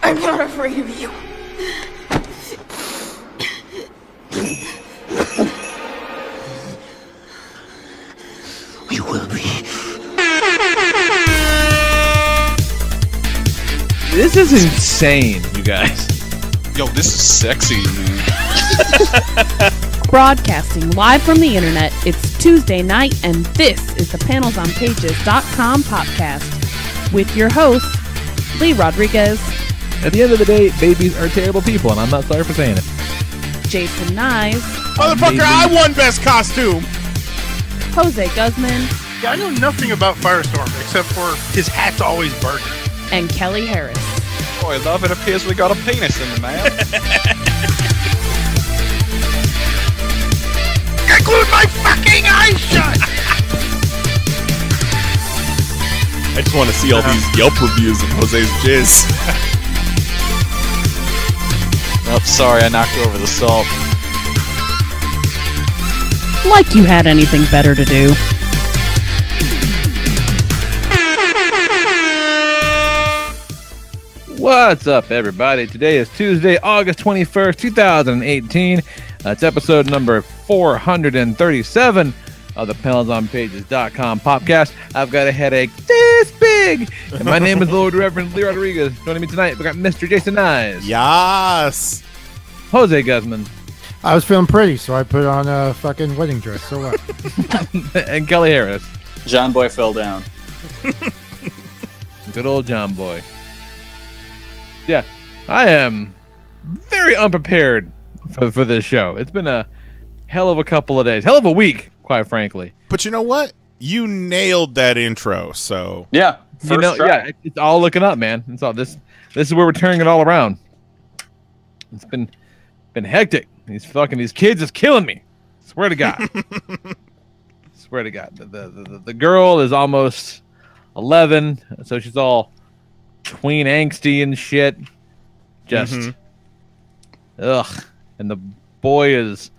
I'm not afraid of you. You will be. This is insane, you guys. Yo, this is sexy. Broadcasting live from the internet, it's Tuesday night, and this is the PanelsOnPages.com podcast with your host, Lee Rodriguez. At the end of the day, babies are terrible people, and I'm not sorry for saying it. Jason Knize. Motherfucker, I won best costume. Jose Guzman. Yeah, I know nothing about Firestorm except for his hat's always burning. And Kelly Harris. Boy, love, it appears we got a penis in the mail. I glued my fucking eyes shut! I just want to see all these Yelp reviews of Jose's jizz. Oh, sorry, I knocked over the salt. Like you had anything better to do. What's up, everybody? Today is Tuesday, August 21st, 2018. It's episode number 437 of the PanelsOnPages.com podcast. I've got a headache this big, and my name is Lord Reverend Lee Rodriguez. Joining me tonight, we got Mr. Jason Knize. Yes. Jose Guzman. I was feeling pretty, so I put on a fucking wedding dress. So what? And Kelly Harris. John Boy fell down. Good old John Boy. Yeah, I am very unprepared for this show. It's been a hell of a couple of days. Hell of a week, quite frankly. But you know what? You nailed that intro, so... Yeah, yeah, it's all looking up, man. It's all this is where we're turning it all around. It's been hectic. These kids is killing me. Swear to God. Swear to God. The girl is almost 11, so she's all tween angsty and shit. Just ugh. And the boy is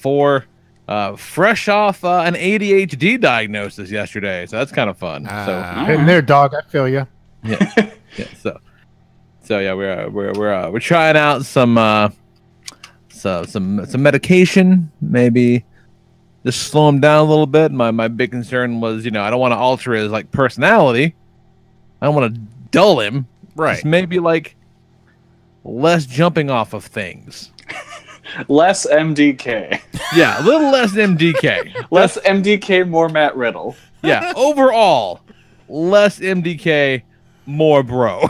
4, fresh off an ADHD diagnosis yesterday, so that's kind of fun. Hitting there, dog. I feel you. Yeah. So yeah, we're trying out some medication, maybe just slow him down a little bit. My big concern was, I don't want to alter his personality. I don't want to dull him. Right. Just maybe less jumping off of things. Less MDK. Yeah, a little less MDK. Less MDK, more Matt Riddle. Yeah, overall, less MDK, more bro.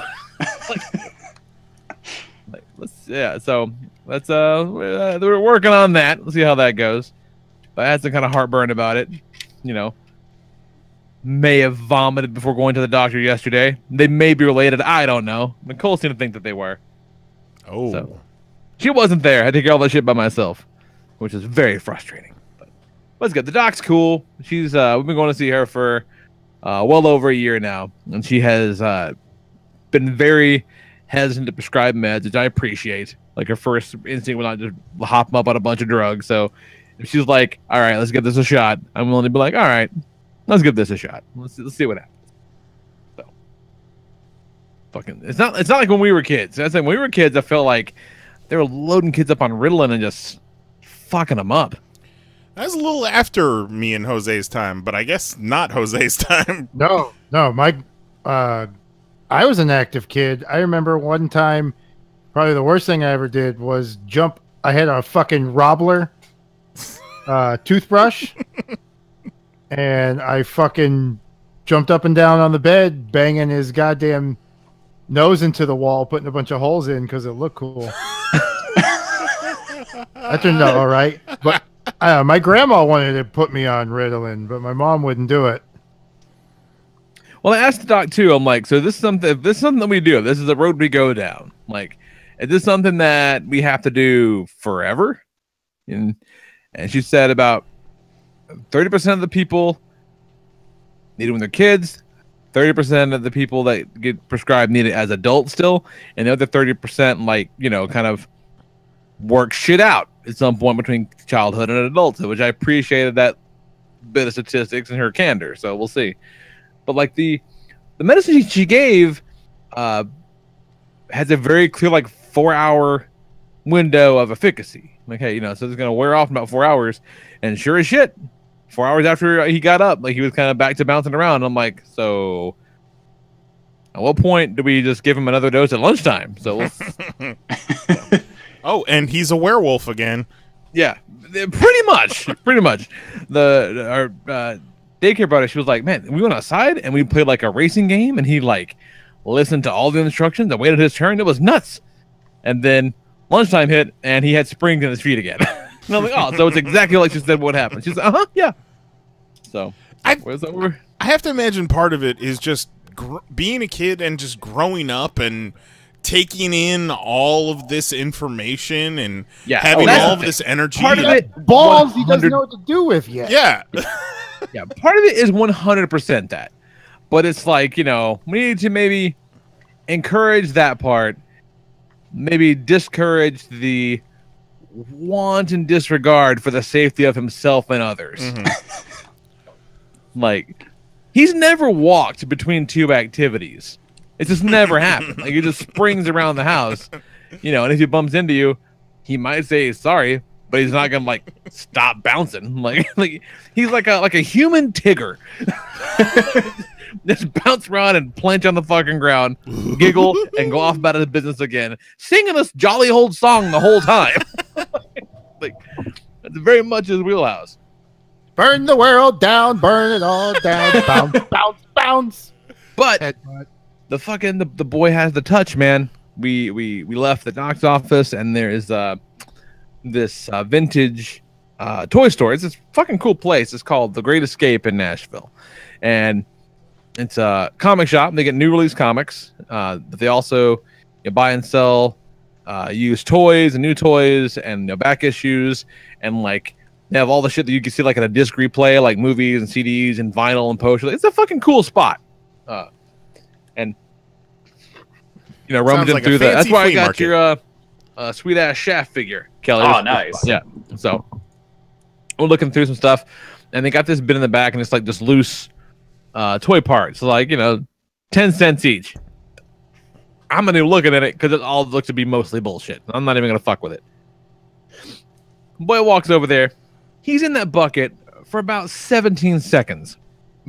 So we're working on that. Let's see how that goes. But I had some kind of heartburn about it. May have vomited before going to the doctor yesterday. They may be related. I don't know. Nicole seemed to think that they were. Oh. So, she wasn't there. I had to take all that shit by myself, which is very frustrating. But it's good. The doc's cool. She's we've been going to see her for well over a year now, and she has been very hesitant to prescribe meds, which I appreciate. Her first instinct was not just hop them up on a bunch of drugs. So if she's like, "All right, let's give this a shot," I'm willing to be like, "All right, let's give this a shot. Let's see what happens." So, it's not like when we were kids. That's like when we were kids, I felt like they were loading kids up on Ritalin and just fucking them up. That was a little after me and Jose's time, but I guess not Jose's time. No, I was an active kid. I remember one time, probably the worst thing I ever did was jump. I had a fucking Robbler toothbrush, and I fucking jumped up and down on the bed, banging his goddamn nose into the wall, putting a bunch of holes in because it looked cool. That turned out all right. But my grandma wanted to put me on Ritalin, but my mom wouldn't do it. Well, I asked the doc too. I'm like, so if this is something that we do, if this is a road we go down, is this something that we have to do forever? And she said about 30% of the people need it when they're kids, 30% of the people that get prescribed need it as adults still, and the other 30% kind of work shit out at some point between childhood and adulthood, which I appreciated that bit of statistics and her candor. So we'll see. But the medicine she gave, has a very clear like 4-hour window of efficacy. Like, hey, so it's gonna wear off in about 4 hours, and sure as shit, 4 hours after he got up, like he was kind of back to bouncing around. I'm like, so at what point do we just give him another dose at lunchtime? So Oh, and he's a werewolf again. yeah, pretty much. Our daycare brother, she was like, man, we went outside and we played like a racing game, and he like listened to all the instructions and waited his turn. It was nuts. And then lunchtime hit, and he had springs in his feet again. And I'm like, oh, so it's exactly like she said what happened. She's like, yeah. So where's over? I have to imagine part of it is just being a kid and just growing up and taking in all of this information and having all of this energy. Part of it, balls he doesn't know what to do with yet. Yeah. Yeah, part of it is 100% that. But it's like, we need to maybe encourage that part, maybe discourage the wanton disregard for the safety of himself and others. Like, he's never walked between two activities. It just never happened. Like, he just springs around the house, and if he bumps into you, he might say sorry, but he's not gonna like stop bouncing. Like he's like a human Tigger. Just bounce around and planch on the fucking ground, giggle, and go off about his business again, singing this jolly old song the whole time. Like, that's very much his wheelhouse. Burn the world down, burn it all down, bounce, bounce, bounce. But the boy has the touch, man. We left the Knox office, and there is this vintage toy store. It's this fucking cool place. It's called The Great Escape in Nashville, and it's a comic shop. They get new release comics, but they also buy and sell used toys and new toys and back issues, and like they have all the shit that you can see like at a disc replay, like movies and CDs and vinyl and posters. It's a fucking cool spot, and rummaging like through that. That's why I got market. your sweet ass Shaft figure, Kelly. Oh, nice. Yeah. So we're looking through some stuff, and they got this bit in the back, and it's like just loose toy parts, like 10 cents each. I'm gonna be looking at it because it all looks to be mostly bullshit. I'm not even gonna fuck with it. Boy walks over there. He's in that bucket for about 17 seconds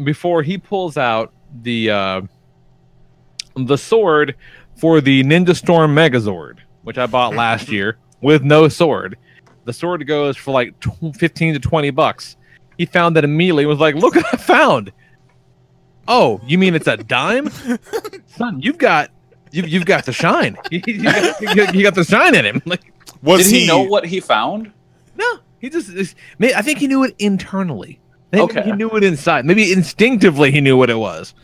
before he pulls out the sword for the Ninja Storm Megazord, which I bought last year with no sword. The sword goes for like 15 to 20 bucks. He found that immediately and was like, look what I found. Oh, you mean it's a dime? Son, you've got the shine. You got the shine in him. Like, did he know what he found? No, he just. I think he knew it internally. Maybe Okay. he knew it inside. Maybe instinctively he knew what it was,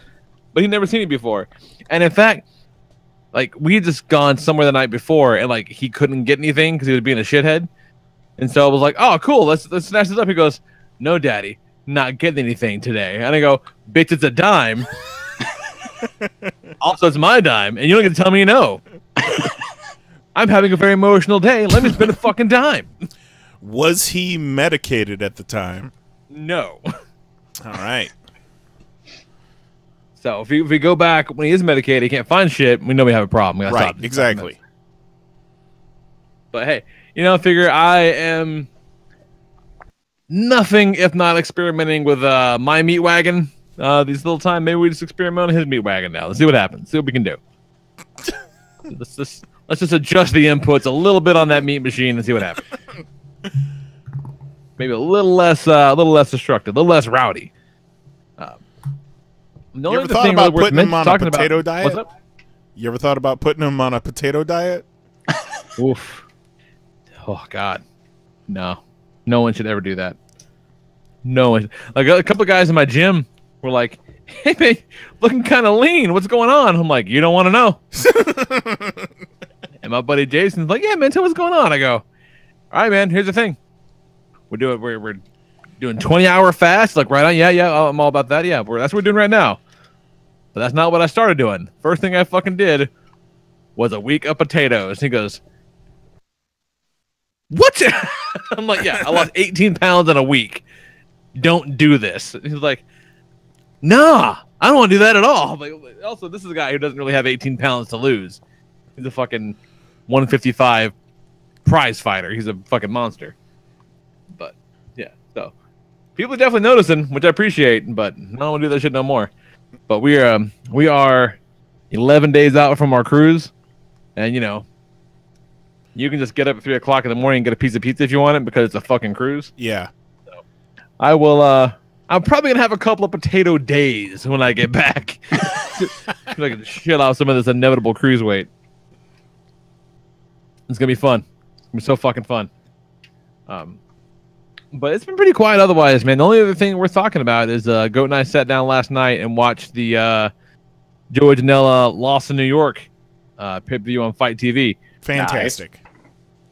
but he'd never seen it before. And in fact, like we had just gone somewhere the night before, and like he couldn't get anything because he was being a shithead. And so I was like, "Oh, cool, let's snatch this up." He goes, "No, Daddy, not getting anything today." And I go, "Bitch, it's a dime." Also, it's my dime, and you don't get to tell me no. I'm having a very emotional day. Let me spend a fucking dime. Was he medicated at the time? No. All right. So if we go back when he is medicated, he can't find shit. We know we have a problem. We gotta Right. stop. Exactly. But hey, I figure I am nothing if not experimenting with my meat wagon. These little time, maybe we just experiment on his meat wagon now. Let's see what happens. See what we can do. Let's just adjust the inputs a little bit on that meat machine and see what happens. Maybe a little less destructive, a little less rowdy. You ever thought about putting him on a potato diet? What's up? You ever thought about putting him on a potato diet? Oof. Oh God, no one should ever do that. No one. Like a couple of guys in my gym were like, "Hey man, looking kind of lean. What's going on?" I'm like, "You don't want to know." And my buddy Jason's like, "Yeah man, tell me what's going on." I go, "All right man, here's the thing. We're doing 20-hour fast. Like right on. Yeah, I'm all about that. Yeah, that's what we're doing right now. But that's not what I started doing. First thing I fucking did was a week of potatoes." He goes, "What?" I'm like, "Yeah, I lost 18 pounds in a week. Don't do this." He's like, "Nah, I don't want to do that at all." I'm like, also, this is a guy who doesn't really have 18 pounds to lose. He's a fucking 155 prize fighter. He's a fucking monster. But yeah, so people are definitely noticing, which I appreciate. But I don't want to do that shit no more. But we are 11 days out from our cruise, and you know, you can just get up at 3 o'clock in the morning and get a piece of pizza if you want it because it's a fucking cruise. Yeah. So I will. I'm probably gonna have a couple of potato days when I get back. I can shit off some of this inevitable cruise weight. It's gonna be fun. It's gonna be so fucking fun. But it's been pretty quiet otherwise, man. The only other thing worth talking about is Goat and I sat down last night and watched the Joey Janela Lost in New York pay-per-view on Fight TV. Fantastic. Nice.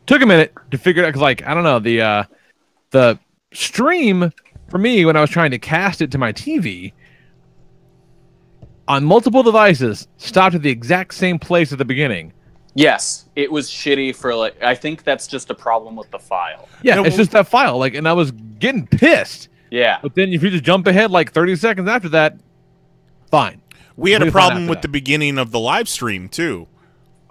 Took a minute to figure it out because, like, I don't know, the stream for me when I was trying to cast it to my TV on multiple devices stopped at the exact same place at the beginning. Yes, it was shitty for like. I think that's just a problem with the file. Yeah, it's just that file. Like, and I was getting pissed. Yeah. But then if you just jump ahead like 30 seconds after that, fine. We had a problem with the beginning of the live stream too.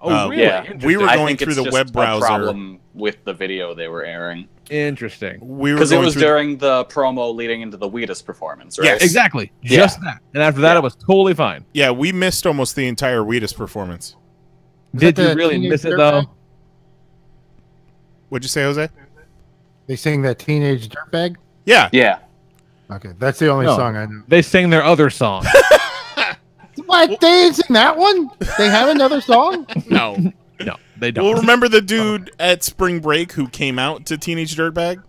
Oh, really? Yeah. We were going through the web browser. Problem with the video they were airing. Interesting. Because it was during the promo leading into the Wheatus performance, right? Yes, exactly. Just that. And after that, it was totally fine. Yeah, we missed almost the entire Wheatus performance. Did you really miss it, though? What'd you say, Jose? They sing that Teenage Dirtbag? Yeah. Yeah. Okay, that's the only song I know. They sang their other song. What? They didn't sing that one? They have another song? No. No, they don't. Well, remember the dude at Spring Break who came out to Teenage Dirtbag?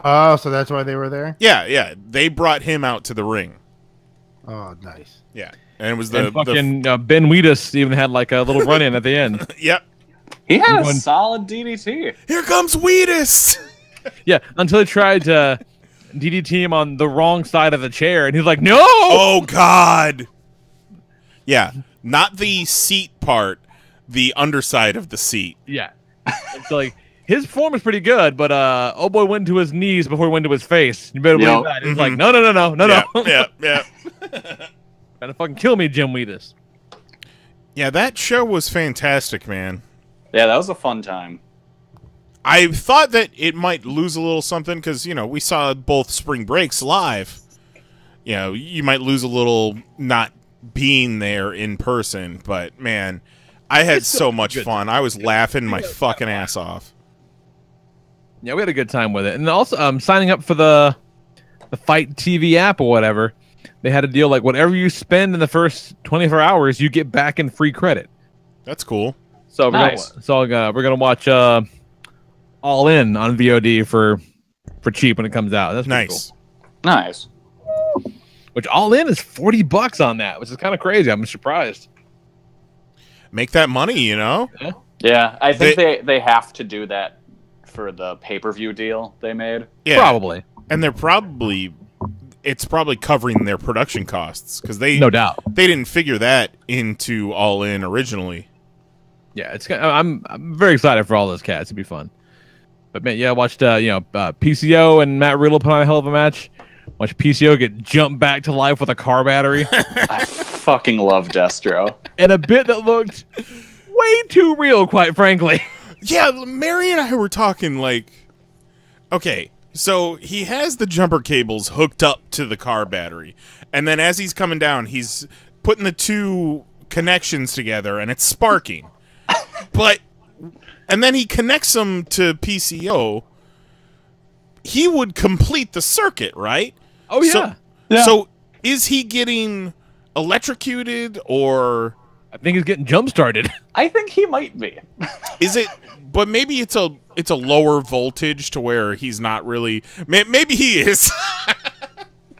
Oh, so that's why they were there? Yeah. They brought him out to the ring. Oh, nice. Yeah. And it was the fucking Ben Wheatus even had like a little run-in at the end. Yep. He had a solid DDT. Here comes Wheatus! Yeah, until he tried to DDT him on the wrong side of the chair, and he's like, no! Oh, God! Yeah, not the seat part, the underside of the seat. Yeah. It's like, his form is pretty good, but oh boy went to his knees before he went to his face. You better believe that. It's like, no. Yeah. Trying to fucking kill me, Jim Wheatus. Yeah, that show was fantastic, man. Yeah, that was a fun time. I thought that it might lose a little something because, you know, we saw both Spring Breaks live. You know, you might lose a little not being there in person, but, man, I had so much fun. I was laughing my fucking ass off. Yeah, we had a good time with it. And also, signing up for the Fight TV app or whatever, they had a deal like whatever you spend in the first 24 hours, you get back in free credit. That's cool. So we're gonna watch All In on VOD for cheap when it comes out. That's nice. Cool. Nice. Which All In is $40 on that, which is kind of crazy. I'm surprised. Make that money, you know? Yeah, I think they have to do that for the pay-per-view deal they made. Yeah. Probably. And it's probably covering their production costs because no doubt they didn't figure that into All In originally. Yeah, I'm very excited for all those cats. It'd be fun. But man, yeah, I watched PCO and Matt Riddle put on a hell of a match. Watched PCO get jumped back to life with a car battery. I fucking love Destro. And a bit that looked way too real, quite frankly. Yeah, Mary and I were talking like, okay, so he has the jumper cables hooked up to the car battery, and then as he's coming down, he's putting the two connections together, and it's sparking. And then he connects them to PCO. He would complete the circuit, right? Oh, yeah. So is he getting electrocuted or... I think he's getting jump-started. I think he might be. Is it... But maybe it's a lower voltage to where he's not really... Maybe he is.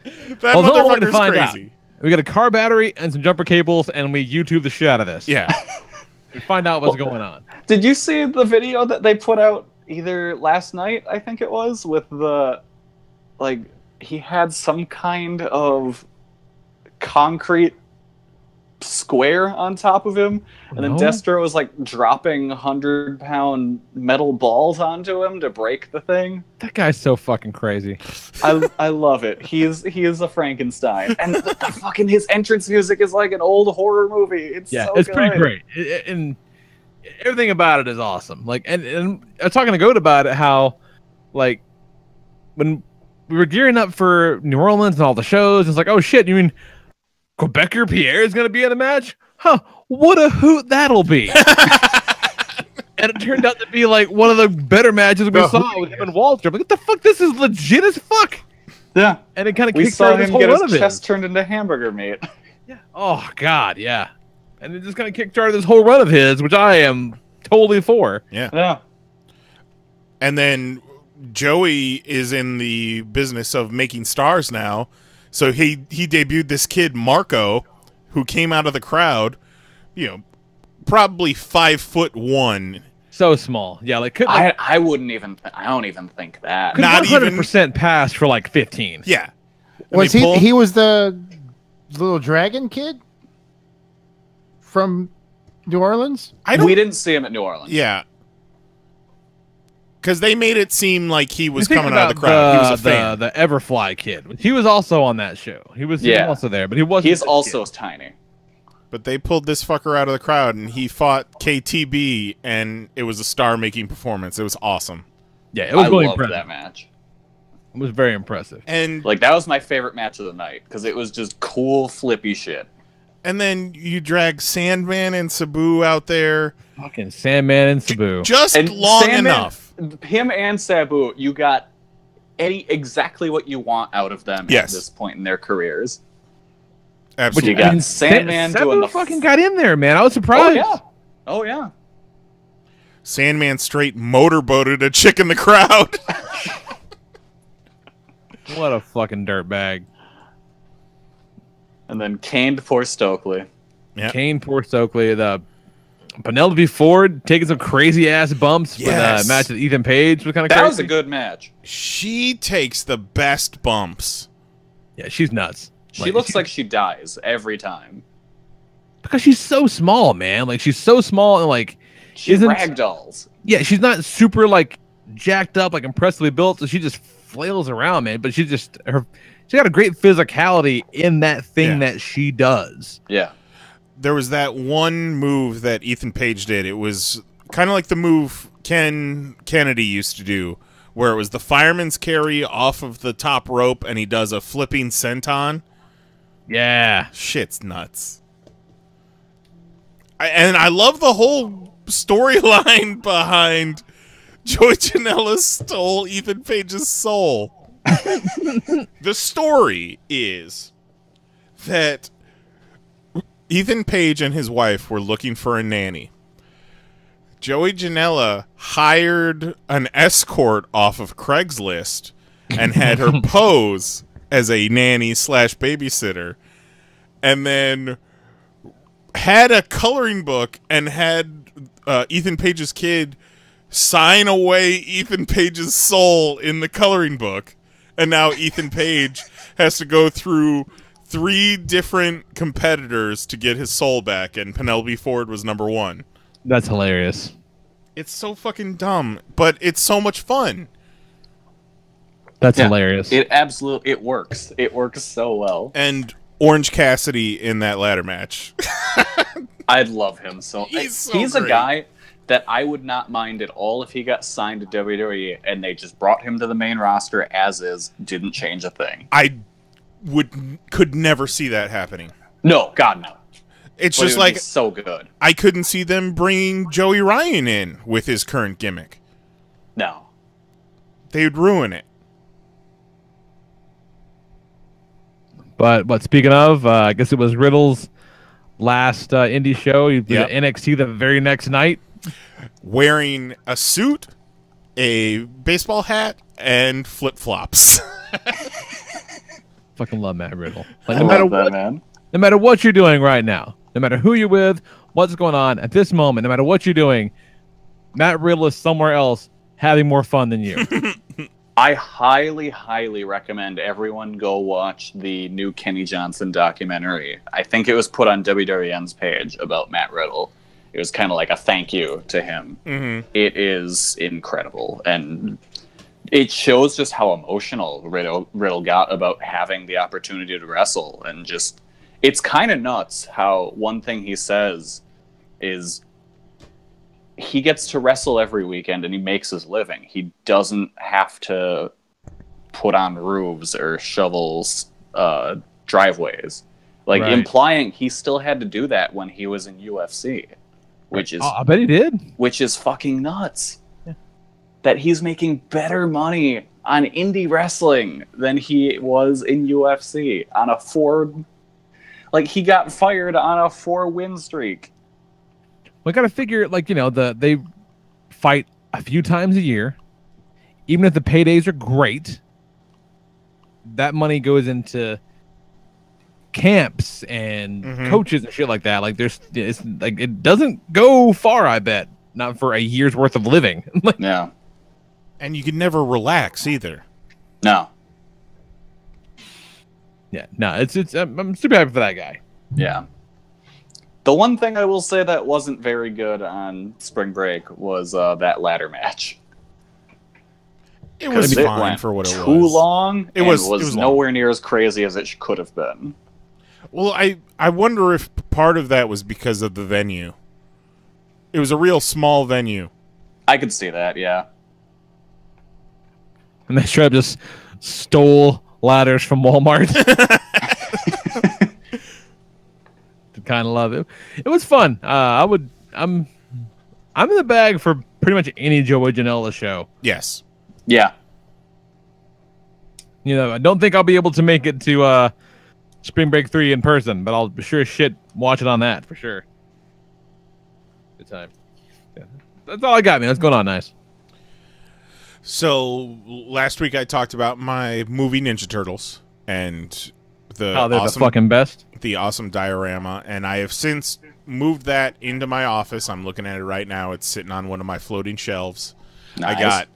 That motherfucker's crazy. We got a car battery and some jumper cables, and we YouTube the shit out of this. Yeah. We find out what's going on. Did you see the video that they put out either last night, I think it was, with the... Like, he had some kind of concrete square on top of him, and then Destro was like dropping 100-pound metal balls onto him to break the thing. That guy's so fucking crazy. I love it. He is a Frankenstein, and the fucking his entrance music is like an old horror movie. It's so it's good. pretty great. And everything about it is awesome. Like, and I was talking to Goat about it, how like when we were gearing up for New Orleans and all the shows, it's like, oh shit, you mean Quebecer Pierre is going to be in the match? Huh? What a hoot that'll be! And it turned out to be like one of the better matches we saw with him and Walter. Like, what the fuck? This is legit as fuck. Yeah, and it kind of we saw kickstarted this him whole get run his of chest his. turned into hamburger meat. Yeah. Oh god, yeah. And it just kind of kickstarted this whole run of his, which I am totally for. Yeah. And then Joey is in the business of making stars now. So he debuted this kid, Marco, who came out of the crowd, probably 5'1". So small. Yeah, like could I wouldn't even I don't even think that. could Not 100% pass for like 15. Yeah. Was he was the little dragon kid from New Orleans? We didn't see him at New Orleans. Yeah. Because they made it seem like he was You think coming out of the about crowd. He was a fan. The Everfly kid. He was also on that show. He was also there, but he wasn't. He's this also kid. tiny. But they pulled this fucker out of the crowd, and he fought KTB, and it was a star-making performance. It was awesome. Yeah, it was I really loved impressive. that match. It was very impressive. And Like, that was my favorite match of the night because it was just cool, flippy shit. and then you drag Sandman and Sabu out there Fucking Sandman and Sabu. just And long Sandman- enough. Him and Sabu, you got exactly what you want out of them Yes. at this point in their careers. Absolutely. You got Sandman Sabu doing the fucking got in there, man. I was Oh surprised. yeah. Oh yeah. Sandman straight motorboated a chick in the crowd. What a fucking dirtbag. And then caned poor Stokely. Yeah. Kane, poor Stokely. The Penelope Ford taking some crazy ass bumps Yes. with match with Ethan Page was kind of That crazy. was a good match. She takes the best bumps. Yeah, she's nuts. She looks like she dies every time. because she's so small, man. Like she's so small and like She isn't ragdolls. yeah, she's not super like jacked up, like impressively built, so she just flails around, man. But she got a great physicality in that thing that she does. Yeah. There was that one move that Ethan Page did. It was kind of like the move Ken Kennedy used to do, where it was the fireman's carry off of the top rope, and he does a flipping senton. Yeah. Shit's nuts. I love the whole storyline behind Joey Janela stole Ethan Page's soul. The story is that Ethan Page and his wife were looking for a nanny. Joey Janela hired an escort off of Craigslist and had her pose as a nanny / babysitter, and then had a coloring book and had Ethan Page's kid sign away Ethan Page's soul in the coloring book. And now Ethan Page has to go through 3 different competitors to get his soul back, and Penelope Ford was number 1. That's hilarious. It's so fucking dumb, but it's so much fun. That's hilarious. It works. It works so well. And Orange Cassidy in that ladder match. I'd love him so. He's a great. guy that I would not mind at all if he got signed to WWE and they just brought him to the main roster as is, didn't change a thing. I could never see that happening. No, God no. It's But just it would be like so good. I couldn't see them bringing Joey Ryan in with his current gimmick. No. They would ruin it. But speaking of, I guess it was Riddle's last indie show. He did NXT the very next night. Wearing a suit, a baseball hat, and flip-flops. Fucking love Matt Riddle. Like, I love that, man. no matter what you're doing right now, no matter who you're with, what's going on at this moment, no matter what you're doing, Matt Riddle is somewhere else having more fun than you. I highly, highly recommend everyone go watch the new Kenny Johnson documentary. I think it was put on WWN's page about Matt Riddle. It was kind of like a thank you to him. Mm-hmm. It is incredible. And it shows just how emotional Riddle got about having the opportunity to wrestle. And just, it's kind of nuts how one thing he says is, he gets to wrestle every weekend and he makes his living. He doesn't have to put on roofs or shovels driveways. Like, Right. implying he still had to do that when he was in UFC, which is I bet he did. which is fucking nuts. Yeah. That he's making better money on indie wrestling than he was in UFC on a 4. Like, he got fired on a 4-win streak. We got to figure, like, they fight a few times a year. Even if the paydays are great, that money goes into camps and coaches and shit like that. Like, it's like, it doesn't go far, I bet. Not for a year's worth of living. Yeah. And you can never relax either. No. Yeah, no, it's I'm super happy for that guy. Yeah. The one thing I will say that wasn't very good on Spring Break was that ladder match. It was It fine went for what it was. too long. It was was long. nowhere near as crazy as it could have been. Well, I wonder if part of that was because of the venue. It was a real small venue. I could see that, yeah. And they straight up just stole ladders from Walmart. To kind of love it. It was fun. I'm in the bag for pretty much any Joey Janela show. Yes. Yeah. I don't think I'll be able to make it to Spring Break 3 in person, but I'll be sure as shit watch it on that for sure. Good time. Yeah. That's all I got, man. What's going on, Nice? So last week I talked about my movie Ninja Turtles and the Oh, they're the fucking best. the awesome diorama, and I have since moved that into my office. I'm looking at it right now. It's sitting on one of my floating shelves. Nice. I got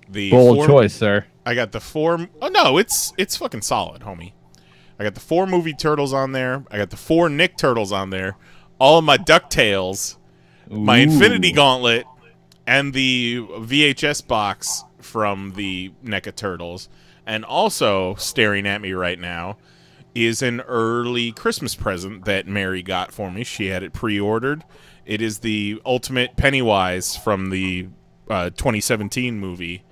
the Bold choice, sir. I got the 4. Oh no, it's fucking solid, homie. I got the 4 movie turtles on there. I got the 4 Nick Turtles on there. All of my DuckTales, my Infinity Gauntlet, and the VHS box from the NECA Turtles. And also staring at me right now is an early Christmas present that Mary got for me. She had it pre-ordered. It is the Ultimate Pennywise from the 2017 movie,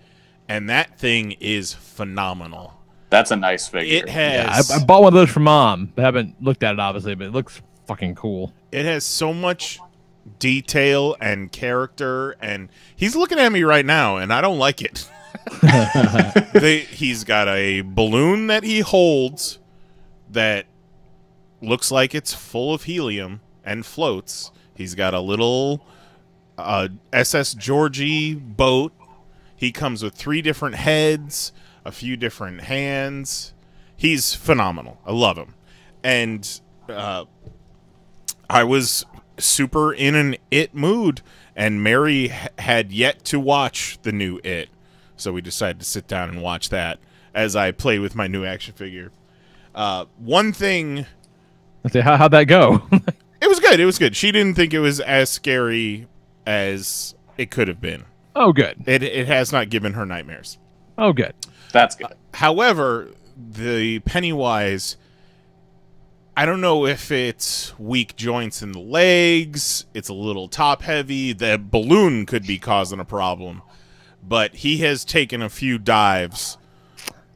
and that thing is phenomenal. That's a nice figure. It has. Yeah, I bought one of those for Mom. I haven't looked at it, obviously, but it looks fucking cool. It has so much detail and character, and he's looking at me right now, and I don't like it. He's got a balloon that he holds that looks like it's full of helium and floats. He's got a little SS Georgie boat. He comes with 3 different heads, a few different hands. He's phenomenal. I love him. And I was super in an It mood, and Mary had yet to watch the new It. So we decided to sit down and watch that as I play with my new action figure. One thing... Let's see, how'd that go? It was good. It was good. She didn't think it was as scary as it could have been. Oh, good. It has not given her nightmares. Oh, good. That's good. However, the Pennywise, I don't know if it's weak joints in the legs, it's a little top heavy, the balloon could be causing a problem, but he has taken a few dives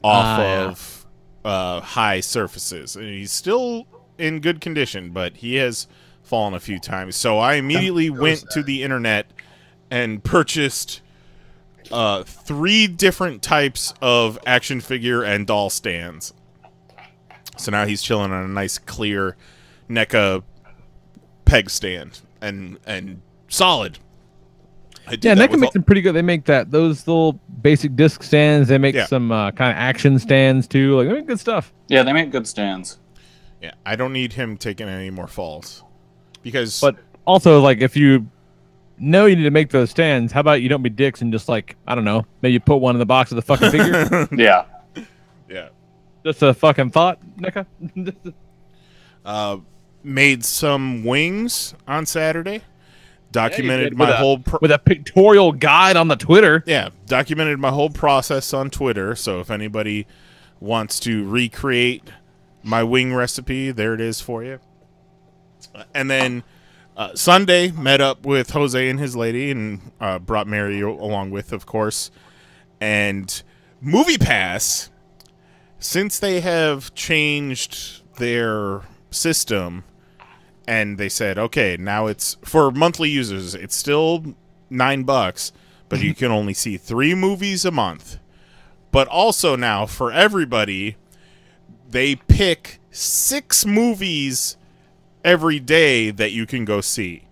off of high surfaces. And he's still in good condition, but he has fallen a few times. So I immediately went to the internet and purchased 3 different types of action figure and doll stands. So now he's chilling on a nice clear NECA peg stand and solid. Yeah, NECA makes them pretty good. They make those little basic disc stands. They make some kind of action stands too. Like, they make good stuff. Yeah, they make good stands. Yeah, I don't need him taking any more falls because. But also, like, if you know you need to make those stands, how about you don't be dicks and just, like, I don't know, maybe put one in the box of the fucking figure. Yeah. Yeah. Just a fucking thought, NECA. Made some wings on Saturday. Documented with my whole with a pictorial guide on the Twitter. Yeah, documented my whole process on Twitter. So if anybody wants to recreate my wing recipe, there it is for you. And then Sunday, met up with Jose and his lady and brought Mary along with, of course. And MoviePass, since they have changed their system and they said, okay, now it's for monthly users, it's still $9, but you can only see 3 movies a month. But also now for everybody, they pick 6 movies every day that you can go see.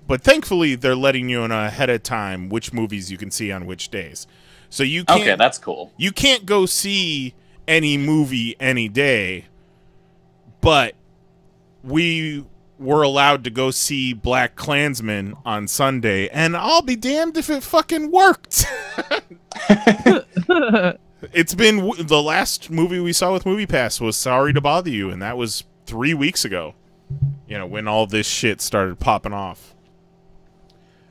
But thankfully, they're letting you know ahead of time which movies you can see on which days. So you can't, Okay, that's cool. You can't go see any movie any day, but we were allowed to go see Black Klansman on Sunday, and I'll be damned if it fucking worked. It's been the last movie we saw with MoviePass was Sorry to Bother You, and that was 3 weeks ago. You know, when all this shit started popping off.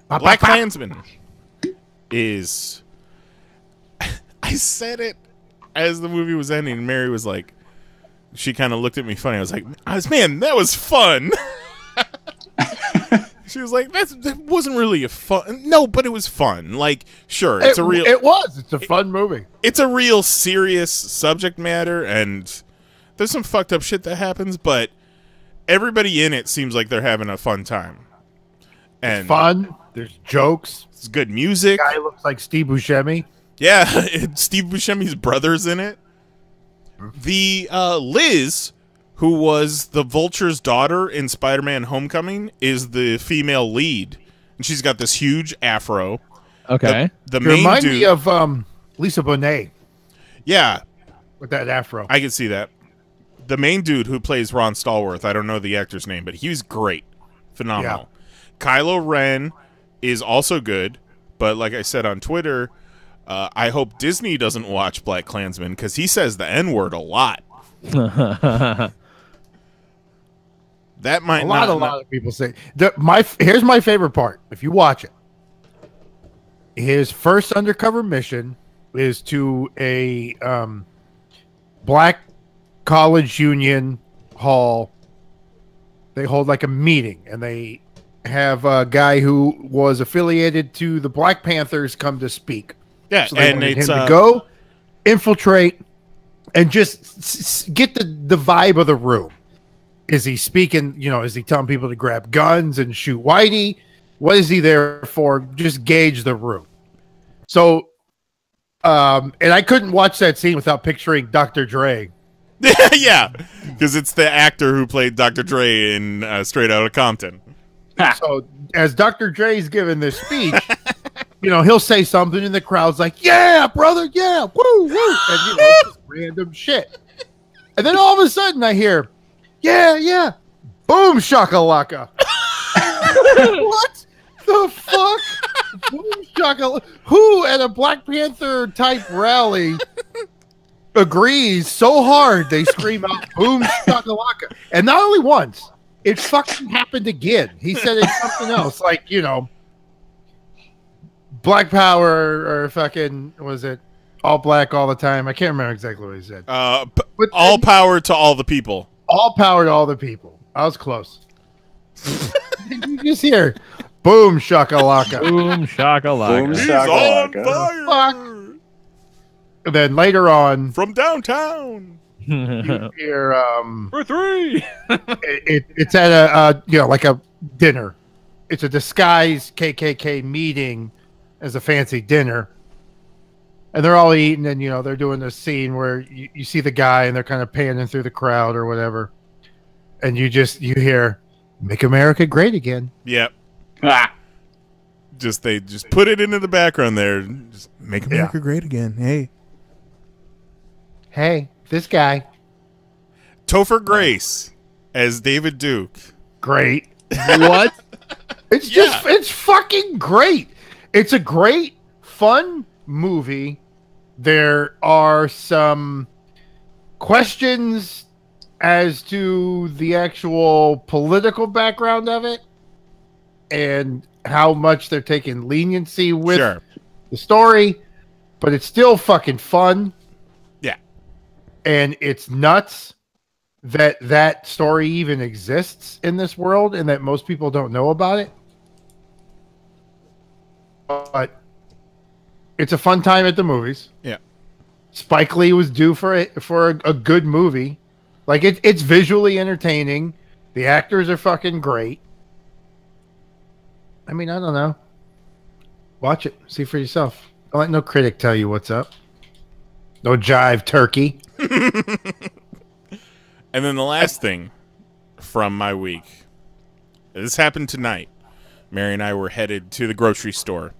Black Klansman is... I said it as the movie was ending, and Mary was like... She kind of looked at me funny. I was like, man, that was fun. She was like, that wasn't really a fun... No, but it was fun. Like, sure, it's a real... It was. It's a fun movie. It's a real serious subject matter, and there's some fucked up shit that happens, but everybody in it seems like they're having a fun time. And It's fun. There's jokes. it's good music. Guy looks like Steve Buscemi. Yeah, Steve Buscemi's brother's in it. The Liz, who was the Vulture's daughter in Spider-Man Homecoming, is the female lead. And she's got this huge afro. Okay. The You main remind dude... me of Lisa Bonet Yeah, with that afro. I can see that. The main dude who plays Ron Stallworth, I don't know the actor's name, but he was great. Phenomenal. Kylo Ren is also good, but like I said on Twitter, I hope Disney doesn't watch Black Klansman because he says the N-word a lot. That might A lot of people say. Here's my favorite part. If you watch it, his first undercover mission is to a black college union hall. They hold like a meeting, and they have a guy who was affiliated to the Black Panthers come to speak. Yeah, So they and wanted it's him to go infiltrate and just get the vibe of the room. Is he speaking? You know, is he telling people to grab guns and shoot Whitey? What is he there for? Just gauge the room. So, and I couldn't watch that scene without picturing Dr. Dre. yeah, because it's the actor who played Dr. Dre in Straight Outta Compton. So, as Dr. Dre's giving this speech, you know, he'll say something, and the crowd's like, "Yeah, brother, yeah, woo, woo," and you know, just random shit. And then all of a sudden, I hear, "Yeah, yeah, boom shakalaka." What the fuck? Boom shakalaka. Who at a Black Panther type rally agrees so hard they scream out "boom shakalaka"? And not only once, it fucking happened again. He said it's something else, like, you know, Black Power or fucking, was it all black all the time? I can't remember exactly what he said. All power to all the people. All power to all the people. I was close. You just hear boom shakalaka. Boom shakalaka. Boom He's shakalaka. on fire. And then later on, From downtown. you hear For 3. it's at a you know, like a dinner. It's a disguised KKK meeting as a fancy dinner, and they're all eating, and you know, they're doing this scene where you see the guy and they're kind of panning through the crowd or whatever, and you hear "Make America Great Again." Yep. Ah. They just put it into the background there. Just make America great again. Hey, this guy, Topher Grace as David Duke. great. What? It's just, it's fucking great. It's a great, fun movie. There are some questions as to the actual political background of it and how much they're taking leniency with the story, but it's still fucking fun. Yeah. And it's nuts. that story even exists in this world and that most people don't know about it. But it's a fun time at the movies. Yeah. Spike Lee was due for a good movie. Like it's visually entertaining. The actors are fucking great. I mean, I don't know. Watch it. See for yourself. Don't let no critic tell you what's up. No jive turkey. And then the last thing from my week. This happened tonight. Mary and I were headed to the grocery store.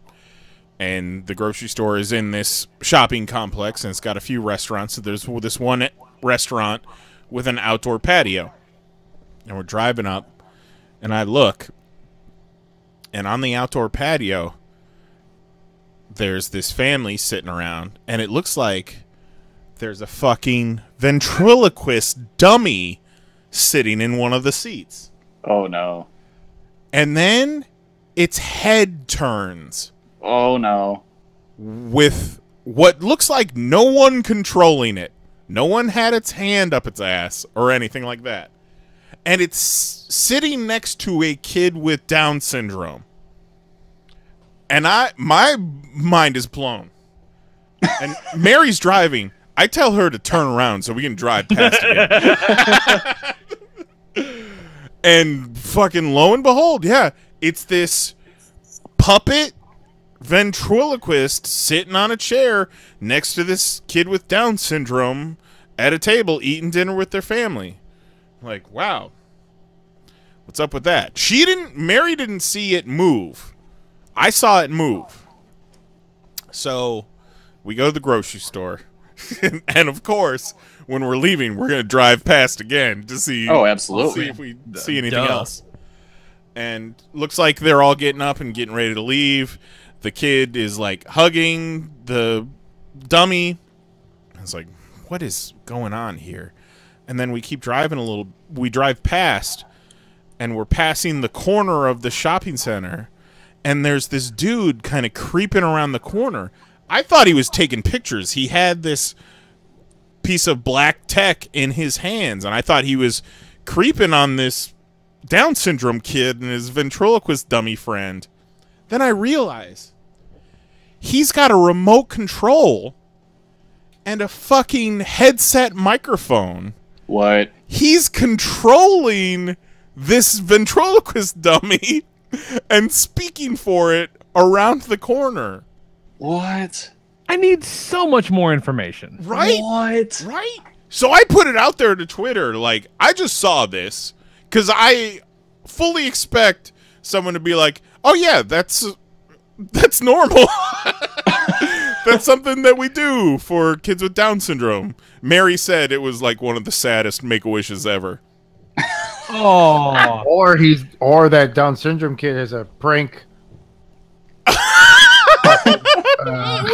And the grocery store is in this shopping complex, and it's got a few restaurants. So there's this one restaurant with an outdoor patio. And we're driving up, and I look, and on the outdoor patio, there's this family sitting around, and it looks like there's a fucking ventriloquist dummy sitting in one of the seats. Oh, no. And then its head turns. Oh, no. With what looks like no one controlling it. No one had its hand up its ass or anything like that. And it's sitting next to a kid with Down syndrome. And my mind is blown. And Mary's driving. I tell her to turn around so we can drive past it. And fucking lo and behold, yeah, it's this puppet ventriloquist sitting on a chair next to this kid with Down syndrome at a table eating dinner with their family. Like, wow. What's up with that? Mary didn't see it move. I saw it move. So we go to the grocery store. And of course, when we're leaving, we're going to drive past again to see. Oh, absolutely. See if we see anything else. And looks like they're all getting up and getting ready to leave. The kid is like hugging the dummy. It's like, what is going on here? And then we keep driving a little. We drive past, and we're passing the corner of the shopping center. And there's this dude kind of creeping around the corner. I thought he was taking pictures. He had this piece of black tech in his hands, and I thought he was creeping on this Down syndrome kid and his ventriloquist dummy friend. Then I realize he's got a remote control and a fucking headset microphone. What? He's controlling this ventriloquist dummy and speaking for it around the corner. What? I need so much more information. Right? What? Right? So I put it out there to Twitter, like, I just saw this, because I fully expect someone to be like, oh yeah, that's normal. That's something that we do for kids with Down syndrome. Mary said it was like one of the saddest Make-A-Wishes ever. Oh. Or that Down syndrome kid has a prank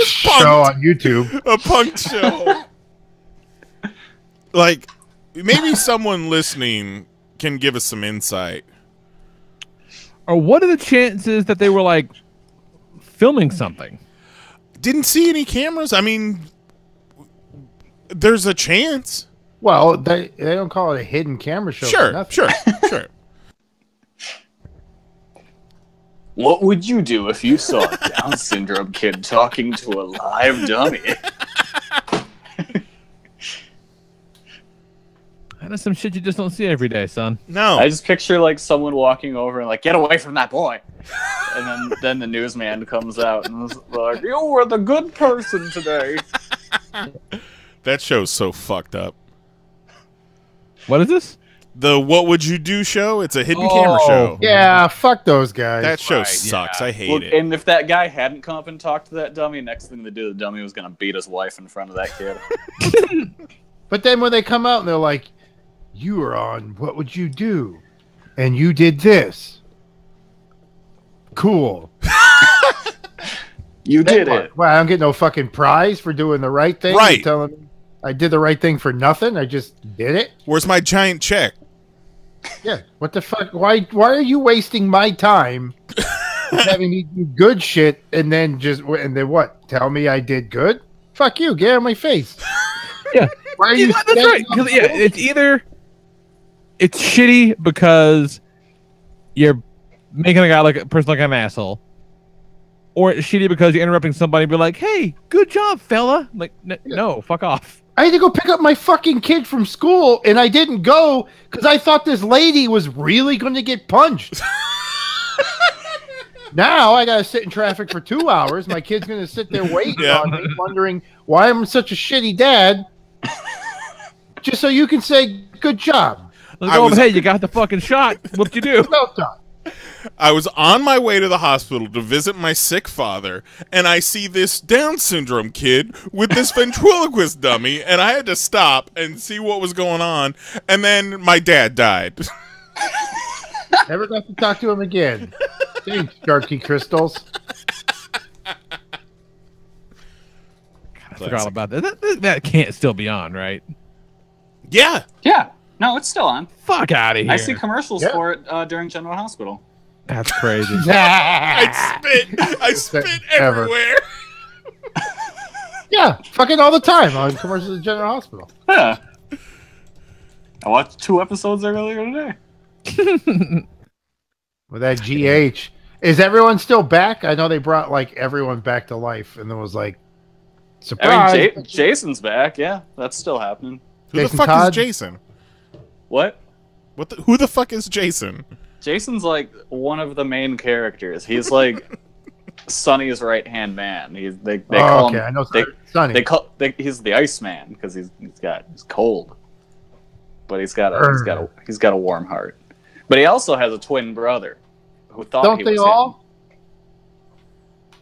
show on YouTube. A punk show. Like, maybe someone listening can give us some insight. Or what are the chances that they were like filming something? Didn't see any cameras. I mean, there's a chance. Well, they don't call it a hidden camera show. Sure. What would you do if you saw a Down syndrome kid talking to a live dummy? That's some shit you just don't see every day, son. No. I just picture like someone walking over and like, get away from that boy. And then the newsman comes out and is like, you were the good person today. That show's so fucked up. What is this? The What Would You Do show? It's a hidden camera show. Yeah, fuck those guys. That show sucks. yeah. I hate Look, it. and if that guy hadn't come up and talked to that dummy, next thing to do, the dummy was going to beat his wife in front of that kid. But then when they come out and they're like, you were on What Would You Do? And you did this. Cool. You did it. Well, I don't get no fucking prize for doing the right thing. Right. You're telling me I did the right thing for nothing. I just did it. Where's my giant check? Yeah. What the fuck? Why are you wasting my time having me do good shit and then what? Tell me I did good? Fuck you. Get out of my face. Yeah. Why are you? That's right. 'Cause, yeah, it's either it's shitty because you're making a person like an asshole, or it's shitty because you're interrupting somebody and be like, "Hey, good job, fella." Like, no, fuck off. I had to go pick up my fucking kid from school, and I didn't go because I thought this lady was really going to get punched. Now I got to sit in traffic for 2 hours. My kid's going to sit there waiting on me, wondering why I'm such a shitty dad. Just so you can say, good job. Hey, you got the fucking shot. What'd you do? Well done. I was on my way to the hospital to visit my sick father, and I see this Down syndrome kid with this ventriloquist dummy, and I had to stop and see what was going on, and then my dad died. Never got to talk to him again. Thanks, Sharky Crystals. I forgot all about that. That can't still be on, right? Yeah. Yeah. No, it's still on. Fuck out of here. I see commercials for it during General Hospital. That's crazy. I spit everywhere. Yeah, fucking all the time on commercials at General Hospital. Yeah. I watched 2 episodes earlier today. With that GH. Is everyone still back? I know they brought like everyone back to life, and there was like surprise. I mean, Jason's back. Yeah, that's still happening. Who the fuck is Jason? What? Who the fuck is Jason? Jason's like one of the main characters. He's like Sonny's right-hand man. They call him. I know Sonny. He's the Iceman because he's cold, but he's got a warm heart. But he also has a twin brother who thought Don't he they was all? him.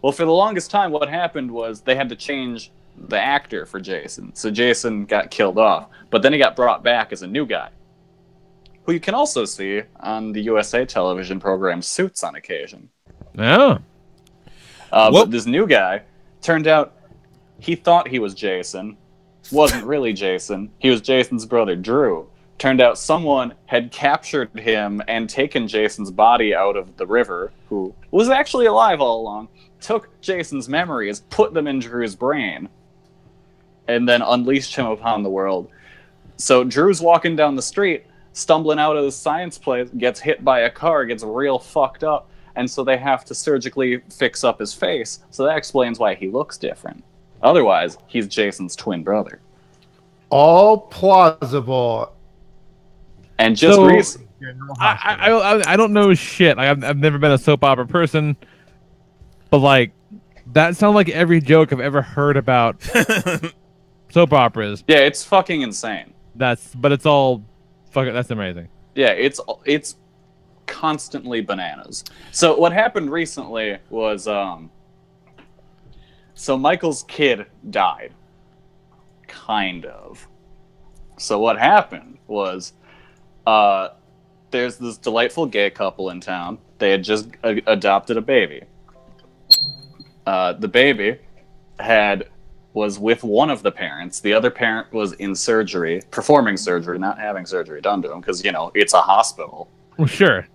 Well, for the longest time, what happened was they had to change the actor for Jason, so Jason got killed off. But then he got brought back as a new guy, who you can also see on the USA television program Suits on occasion. Oh. But this new guy, turned out he thought he was Jason, wasn't really Jason. He was Jason's brother, Drew. Turned out someone had captured him and taken Jason's body out of the river, who was actually alive all along, took Jason's memories, put them in Drew's brain, and then unleashed him upon the world. So Drew's walking down the street, stumbling out of the science place, gets hit by a car, gets real fucked up, and so they have to surgically fix up his face. So that explains why he looks different. Otherwise, he's Jason's twin brother. All plausible. And just recently, I don't know shit. Like, I've never been a soap opera person, but like that sounds like every joke I've ever heard about soap operas. Yeah, it's fucking insane. But it's all fucking. That's amazing. Yeah, it's constantly bananas. So what happened recently was, so Michael's kid died, kind of. So what happened was, there's this delightful gay couple in town. They had just adopted a baby. The baby was with one of the parents. The other parent was in surgery, performing surgery, not having surgery done to him, because, it's a hospital. Well, sure.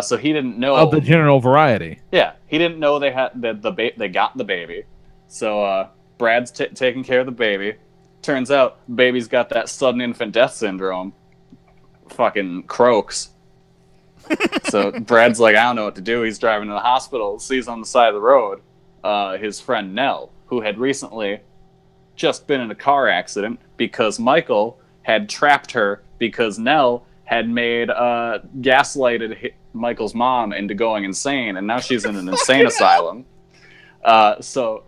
So he didn't know of the general variety. Yeah, he didn't know they had they got the baby. So Brad's taking care of the baby. Turns out, baby's got that sudden infant death syndrome. Fucking croaks. So Brad's like, I don't know what to do. He's driving to the hospital, sees on the side of the road his friend Nell, who had recently just been in a car accident because Michael had trapped her because Nell had made gaslighted Michael's mom into going insane, and now she's in an insane asylum. So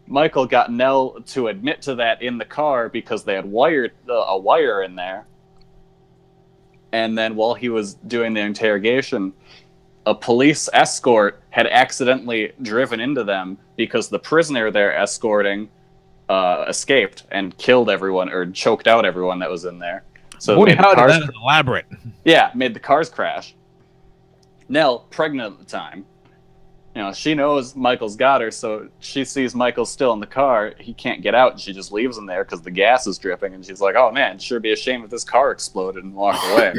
Michael got Nell to admit to that in the car because they had wired a wire in there. And then while he was doing the interrogation, a police escort had accidentally driven into them because the prisoner they're escorting escaped and killed everyone or choked out everyone that was in there. So Boy, that is elaborate. Yeah, made the cars crash. Nell, pregnant at the time, she knows Michael's got her, so she sees Michael still in the car. He can't get out, and she just leaves him there because the gas is dripping, and she's like, oh man, it'd sure be a shame if this car exploded, and walk away.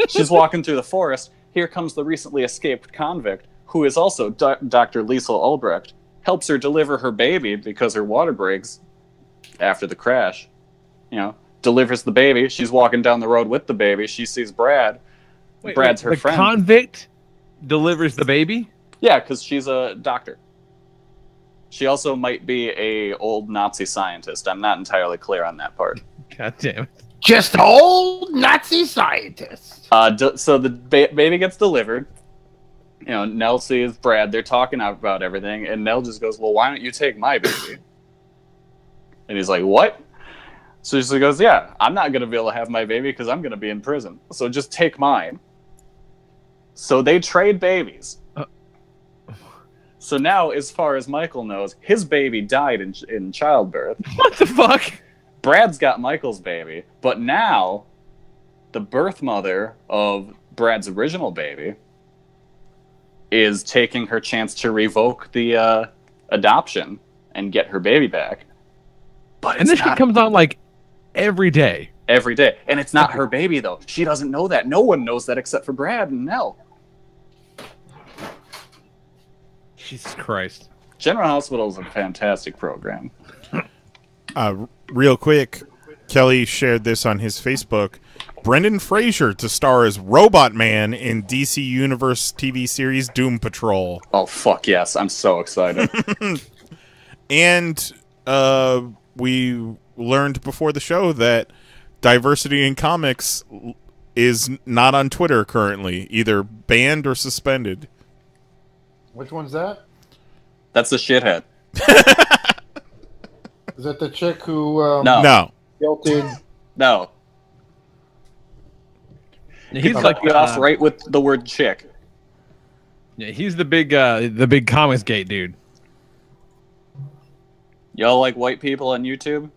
She's walking through the forest. Here comes the recently escaped convict, who is also Dr. Liesel Albrecht, helps her deliver her baby because her water breaks after the crash. delivers the baby. She's walking down the road with the baby. She sees Brad. Brad's her friend. The convict delivers the baby? Yeah, because she's a doctor. She also might be a old Nazi scientist. I'm not entirely clear on that part. God damn it. Just old Nazi scientist. So the baby gets delivered. You know, Nell sees Brad. They're talking about everything, and Nell just goes, "Well, why don't you take my baby?" And he's like, "What?" So she goes, "Yeah, I'm not gonna be able to have my baby because I'm gonna be in prison. So just take mine." So they trade babies. So now, as far as Michael knows, his baby died in childbirth. What the fuck? Brad's got Michael's baby, but now the birth mother of Brad's original baby is taking her chance to revoke the adoption and get her baby back. But And this shit comes on like every day. Every day. And it's not her baby, though. She doesn't know that. No one knows that except for Brad and Nell. Jesus Christ. General Hospital is a fantastic program. Real quick, Kelly shared this on his Facebook. Brendan Fraser to star as Robot Man in DC Universe TV series Doom Patrol. Oh, fuck yes. I'm so excited. And we learned before the show that Diversity in Comics is not on Twitter currently, either banned or suspended. Which one's that? That's a shithead. Is that the chick who No. guilted? No. He's Cut like me off right with the word chick. Yeah, he's the big comics gate dude. Y'all like white people on YouTube?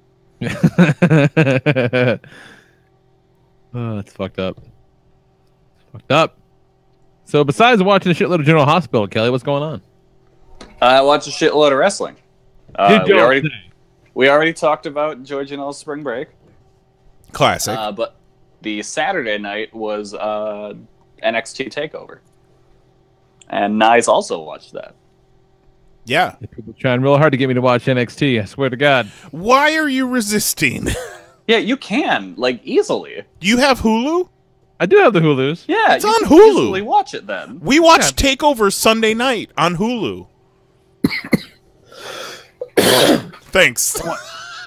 Oh, it's fucked up. It's fucked up. So besides watching a shitload of General Hospital, Kelly, what's going on? I watched a shitload of wrestling. We already talked about Joey Janela's Spring Break. Classic. But the Saturday night was NXT TakeOver. And Knize also watched that. Yeah. People trying real hard to get me to watch NXT, I swear to God. Why are you resisting? Yeah, you can, like, easily. You have Hulu? I do have the Hulus. Yeah, It's you on can Hulu. easily watch it then. We watched TakeOver Sunday night on Hulu. Thanks.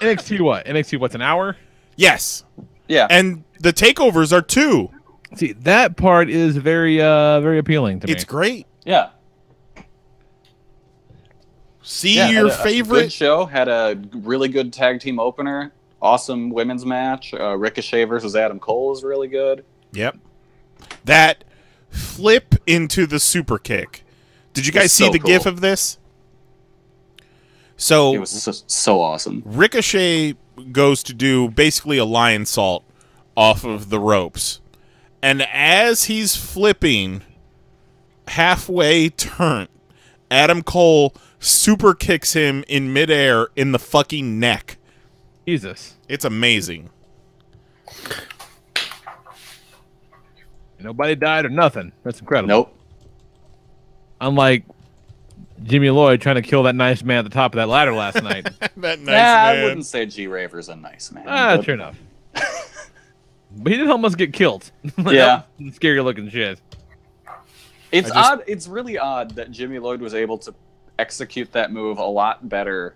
NXT what? NXT what's an hour? Yes. Yeah. And the takeovers are 2. See, that part is very appealing to me. It's great. Yeah. See Yeah, your had a favorite good show, had a really good tag team opener, awesome women's match. Ricochet versus Adam Cole was really good. Yep. That flip into the super kick. Did you guys It's see so the cool. gif of this? So It was so awesome. Ricochet goes to do basically a lion salt off of the ropes. And as he's flipping halfway turn, Adam Cole super kicks him in midair in the fucking neck. Jesus. It's amazing. Nobody died or nothing. That's incredible. Nope. Unlike Jimmy Lloyd trying to kill that nice man at the top of that ladder last night. That nice I man. wouldn't say G Raver's a nice man. but- True enough. But he did almost get killed. Yeah. Scary looking shit. It's odd. It's really odd that Jimmy Lloyd was able to execute that move a lot better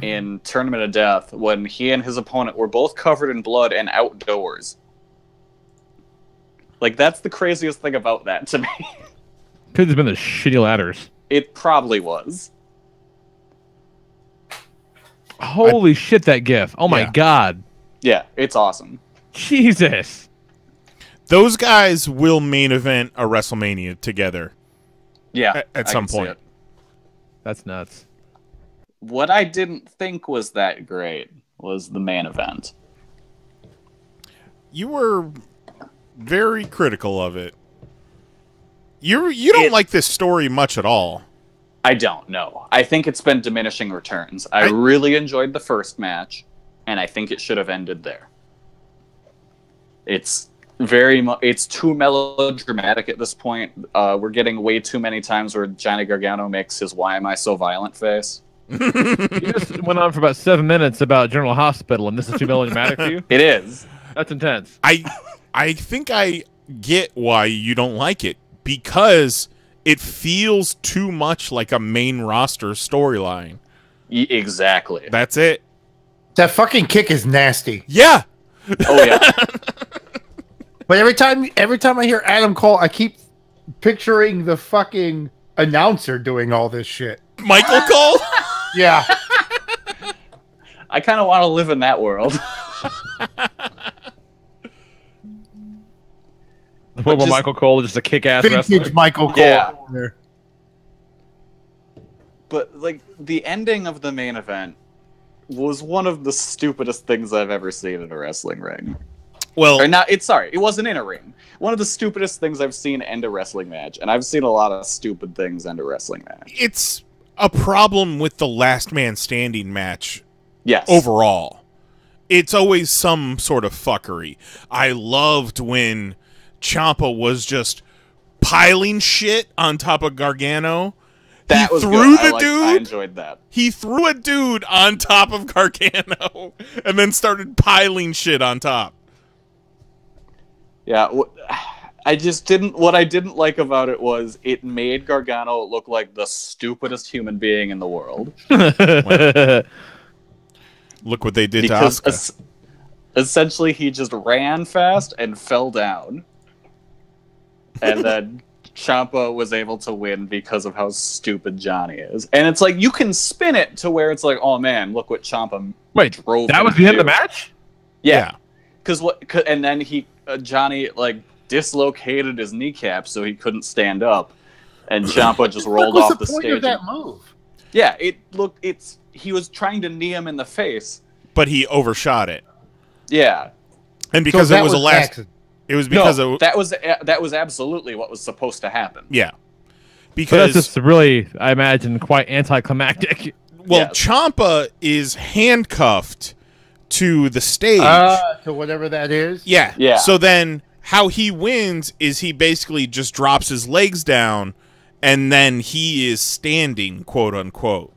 in Tournament of Death when he and his opponent were both covered in blood and outdoors. Like, that's the craziest thing about that to me. Could have been the shitty ladders. It probably was. Holy shit, that gif. Oh my Yeah. God. Yeah, it's awesome. Jesus. Those guys will main event a WrestleMania together Yeah, at I some can see point. it. That's nuts. What I didn't think was that great was the main event. You were very critical of it. You don't like this story much at all. I don't know. I think it's been diminishing returns. I really enjoyed the first match, and I think it should have ended there. It's it's too melodramatic at this point. We're getting way too many times where Johnny Gargano makes his "Why am I so violent" face. You just went on for about 7 minutes about General Hospital, and this is too melodramatic for you? It is. That's intense. I think I get why you don't like it, because it feels too much like a main roster storyline. Exactly. That's it. That fucking kick is nasty. Yeah. Oh yeah. But every time I hear Adam Cole, I keep picturing the fucking announcer doing all this shit. Michael Cole? Yeah. I kind of want to live in that world. What about Michael Cole, just a kick-ass wrestler? Vintage Michael Cole. Yeah. There. But like the ending of the main event was one of the stupidest things I've ever seen in a wrestling ring. Well, Or not, it wasn't in a ring. One of the stupidest things I've seen end a wrestling match, and I've seen a lot of stupid things end a wrestling match. it's a problem with the last man standing match Yes. overall. It's always some sort of fuckery. I loved when Ciampa was just piling shit on top of Gargano. That was threw good. the I dude. enjoyed that. He threw a dude on top of Gargano and then started piling shit on top. Yeah, I just didn't. What I didn't like about it was it made Gargano look like the stupidest human being in the world. Look what they did Because to Asuka. Essentially, he just ran fast and fell down, and then Ciampa was able to win because of how stupid Johnny is. And it's like you can spin it to where it's like, oh man, look what Ciampa Wait, drove. that him was to the end of do. the match? Yeah. And then Johnny like dislocated his kneecap so he couldn't stand up, and Ciampa just rolled off the What's the point stage. of that move? Yeah, he was trying to knee him in the face. But he overshot it. Yeah. And because So it that was a last... accident. It was because of... that was absolutely what was supposed to happen. Yeah. So Because... that's just really, I imagine, quite anticlimactic. Well, Yes. Ciampa is handcuffed to the stage. To whatever that is. Yeah. Yeah. So then how he wins is he basically just drops his legs down and then he is standing, quote unquote.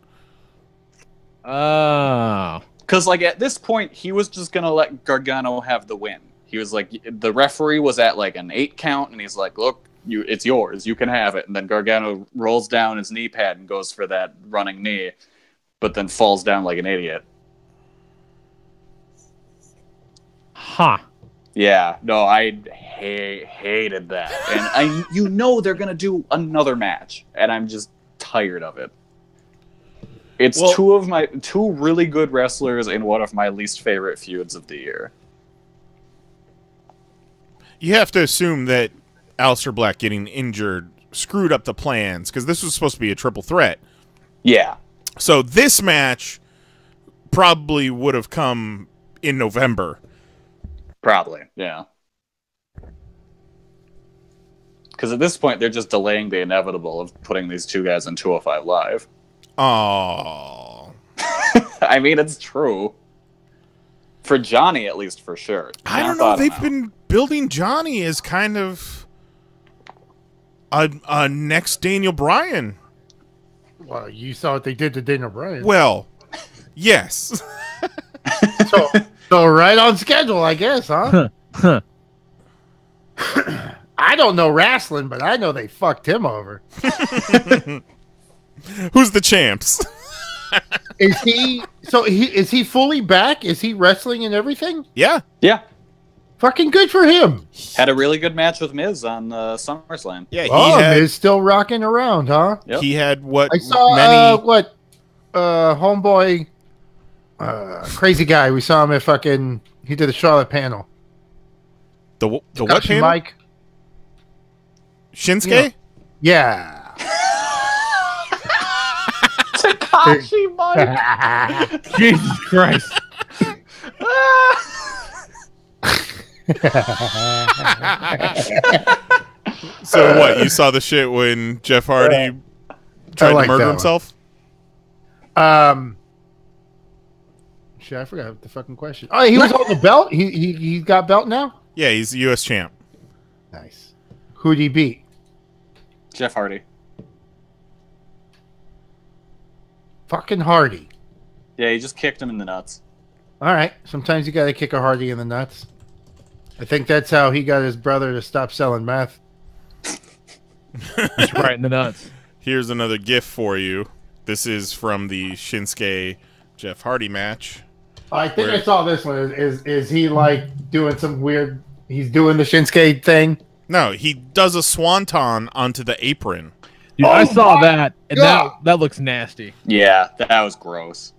Oh. Because like at this point, he was just gonna let Gargano have the win. He was like, the referee was at like an 8 count, and he's like, "Look, it's yours. You can have it." And then Gargano rolls down his knee pad and goes for that running knee, but then falls down like an idiot. Huh. Yeah, no, I hated that, and they're gonna do another match, and I'm just tired of it. It's two really good wrestlers in one of my least favorite feuds of the year. You have to assume that Aleister Black getting injured screwed up the plans because this was supposed to be a triple threat. Yeah, So this match probably would have come in November. probably, yeah. Because at this point, they're just delaying the inevitable of putting these two guys in 205 Live. Oh, I mean, it's true. For Johnny, at least, for sure. I don't know. They've been building Johnny as kind of a next Daniel Bryan. Well, you saw what they did to Daniel Bryan. Well, yes. So right on schedule, I guess, huh? I don't know wrestling, but I know they fucked him over. Who's the champs? Is he fully back? Is he wrestling and everything? Yeah. Yeah. Fucking good for him. Had a really good match with Miz on SummerSlam. Yeah, Miz still rocking around, huh? Yep. he had what I saw many homeboy crazy guy. We saw him at he did a Charlotte panel. the what Takashi panel? Mike. Shinsuke? Yeah. Takashi Mike. Jesus Christ. So what? You saw the shit when Jeff Hardy tried like to murder that himself? Shit, I forgot the fucking question. Oh, he was on the belt. He got belt now. Yeah, he's the U.S. champ. Nice. Who'd he beat? Jeff Hardy. Fucking Hardy. Yeah, he just kicked him in the nuts. All right. Sometimes you got to kick a Hardy in the nuts. I think that's how he got his brother to stop selling meth. Just right in the nuts. Here's another GIF for you. This is from the Shinsuke Jeff Hardy match. I think I saw this one. Is he like doing some weird? He's doing the Shinsuke thing. No, he does a swanton onto the apron. Dude, Oh I saw my that, and God. that looks nasty. Yeah, that was gross.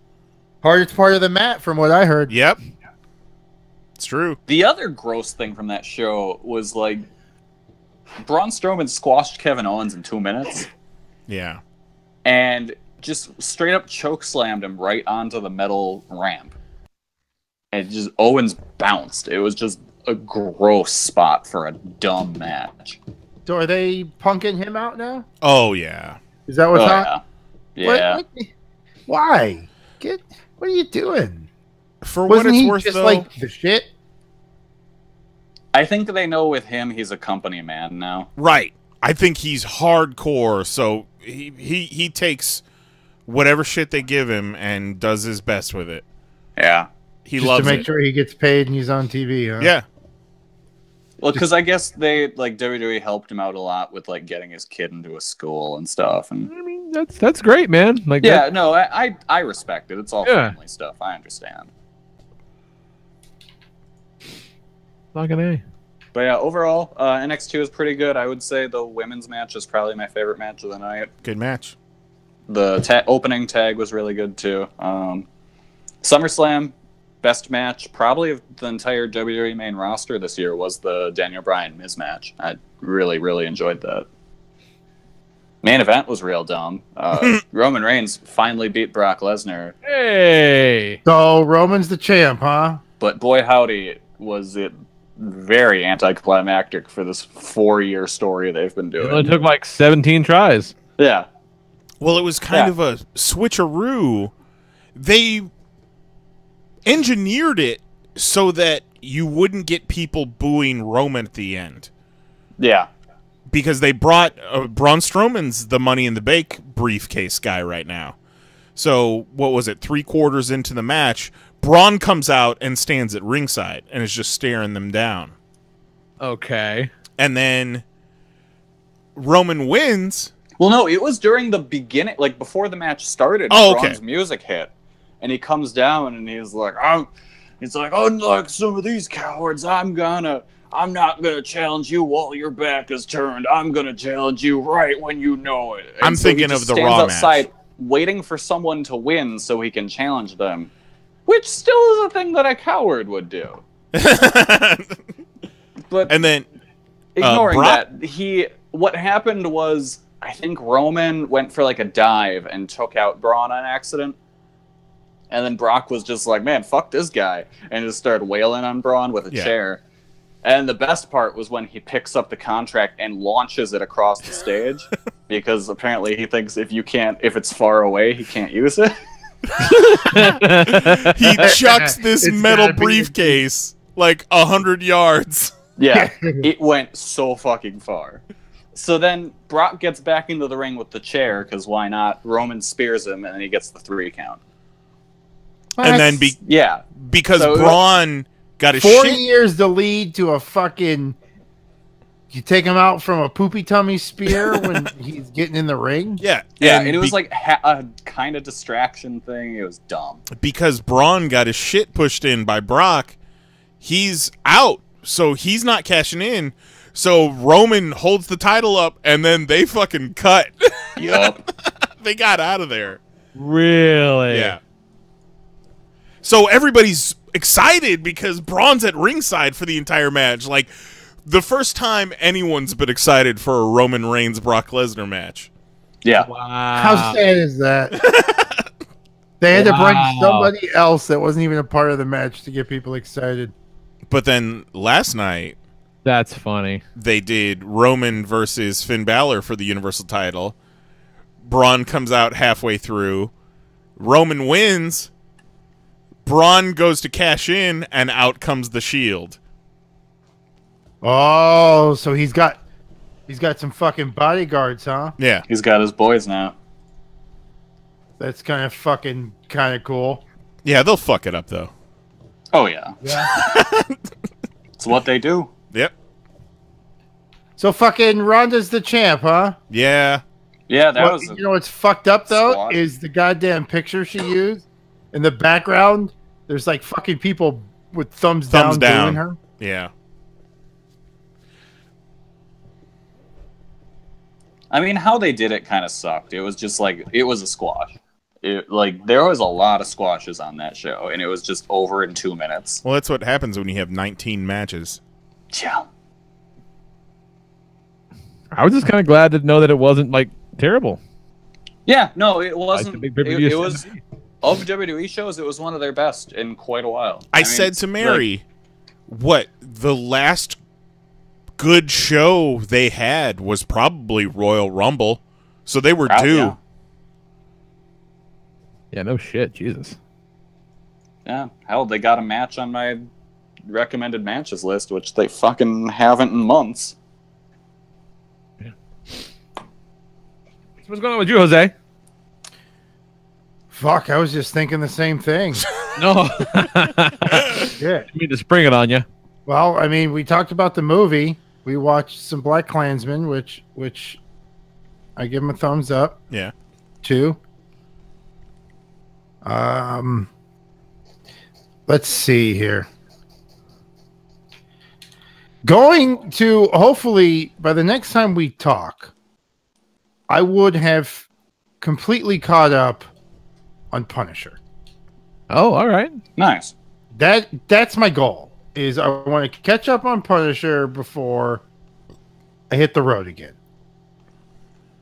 Hardest part of the mat, from what I heard. Yep. It's true. The other gross thing from that show was like Braun Strowman squashed Kevin Owens in 2 minutes Yeah. and just straight up choke slammed him right onto the metal ramp. And just Owens bounced. It was just a gross spot for a dumb match. So are they punking him out now? Oh, yeah. Is that what's Oh, hot? yeah. Why? What are you doing? For Wasn't what it's he worth, just though, like the shit? I think they know with him he's a company man now. right. I think he's hardcore, so he takes whatever shit they give him and does his best with it. Yeah. He Just loves to make it. sure he gets paid and he's on TV, huh? Yeah. Well, because I guess they like WWE helped him out a lot with like getting his kid into a school and stuff. And I mean, that's great, man. Like, yeah, no, I respect it. It's all Yeah. family stuff. I understand. fucking A. But yeah, overall, NXT was pretty good. I would say the women's match is probably my favorite match of the night. Good match. The opening tag was really good too. SummerSlam, best match probably of the entire WWE main roster this year was the Daniel Bryan Miz match. I really, really enjoyed that. Main event was real dumb. Roman Reigns finally beat Brock Lesnar, Hey. So Roman's the champ, huh? but boy howdy was it very anticlimactic for this 4-year story they've been It doing. only took like 17 tries. Yeah. Well, it was kind of a switcheroo. They engineered it so that you wouldn't get people booing Roman at the end. Yeah. Because they brought Braun Strowman's the Money in the Bank briefcase guy right now. So, what was it, 3/4 into the match, Braun comes out and stands at ringside and is just staring them down. Okay. And then Roman wins. Well, no, it was during the beginning, like before the match started. Oh, okay. Braun's music hit, and he comes down and he's like, unlike some of these cowards, I'm not gonna challenge you while your back is turned. I'm gonna challenge you right when you know it." And I'm so he thinking just of the stands Raw outside, match. waiting for someone to win so he can challenge them, which still is a thing that a coward would do. But And then ignoring Brock- that, what happened was I think Roman went for like a dive and took out Braun on accident. And then Brock was just like, man, fuck this guy. And just started wailing on Braun with a chair. And the best part was when he picks up the contract and launches it across the stage. Because apparently he thinks if it's far away, he can't use it. he chucks this It's metal gotta be- briefcase like 100 yards. Yeah, it went so fucking far. So then Brock gets back into the ring with the chair, because why not? Roman spears him, and then he gets the 3 count. And then Yeah. because So- Braun got his 40 shit. years to lead to a fucking... You take him out from a poopy tummy spear when he's getting in the ring? Yeah. Yeah, and it was like a kind of distraction thing. It was dumb. Because Braun got his shit pushed in by Brock, he's out. So he's not cashing in. So Roman holds the title up, and then they fucking cut. Yup. They got out of there. Really? Yeah. So everybody's excited because Braun's at ringside for the entire match. Like, the first time anyone's been excited for a Roman Reigns Brock Lesnar match. Yeah. Wow. How sad is that? They had to bring Wow. somebody else that wasn't even a part of the match to get people excited. But then last night, That's funny. they did Roman versus Finn Balor for the Universal title. Braun comes out halfway through. Roman wins. Braun goes to cash in, and out comes the Shield. Oh, so he's got some fucking bodyguards, huh? Yeah. He's got his boys now. That's kind of cool. Yeah, they'll fuck it up though. Oh yeah. Yeah. It's what they do. Yep. So fucking Ronda's the champ, huh? Yeah. Yeah, that Well, was. you know what's fucked up though squash. is the goddamn picture she used in the background. There's like fucking people with thumbs down doing her. Yeah. I mean, how they did it kind of sucked. It was just like it was a squash. There was a lot of squashes on that show, and it was just over in 2 minutes. Well, that's what happens when you have 19 matches. Yeah. I was just kind of glad to know that it wasn't like terrible. Yeah, no, it wasn't. Like the big pay-per-view It was of WWE shows. It was one of their best in quite a while. I mean, said to Mary, what the last good show they had was probably Royal Rumble, so they were due. Yeah. Yeah, no shit, Jesus. Yeah, hell, they got a match on my recommended matches list, which they fucking haven't in months. So what's going on with you, Jose? Fuck, I was just thinking the same thing. No. Yeah. I mean to spring it on you. Well, I mean, we talked about the movie. We watched some Black Klansman, which I give him a thumbs up. Yeah. 2. Let's see here. Going to hopefully by the next time we talk, I would have completely caught up on Punisher. Oh, all right. Nice. That's my goal. Is I want to catch up on Punisher before I hit the road again.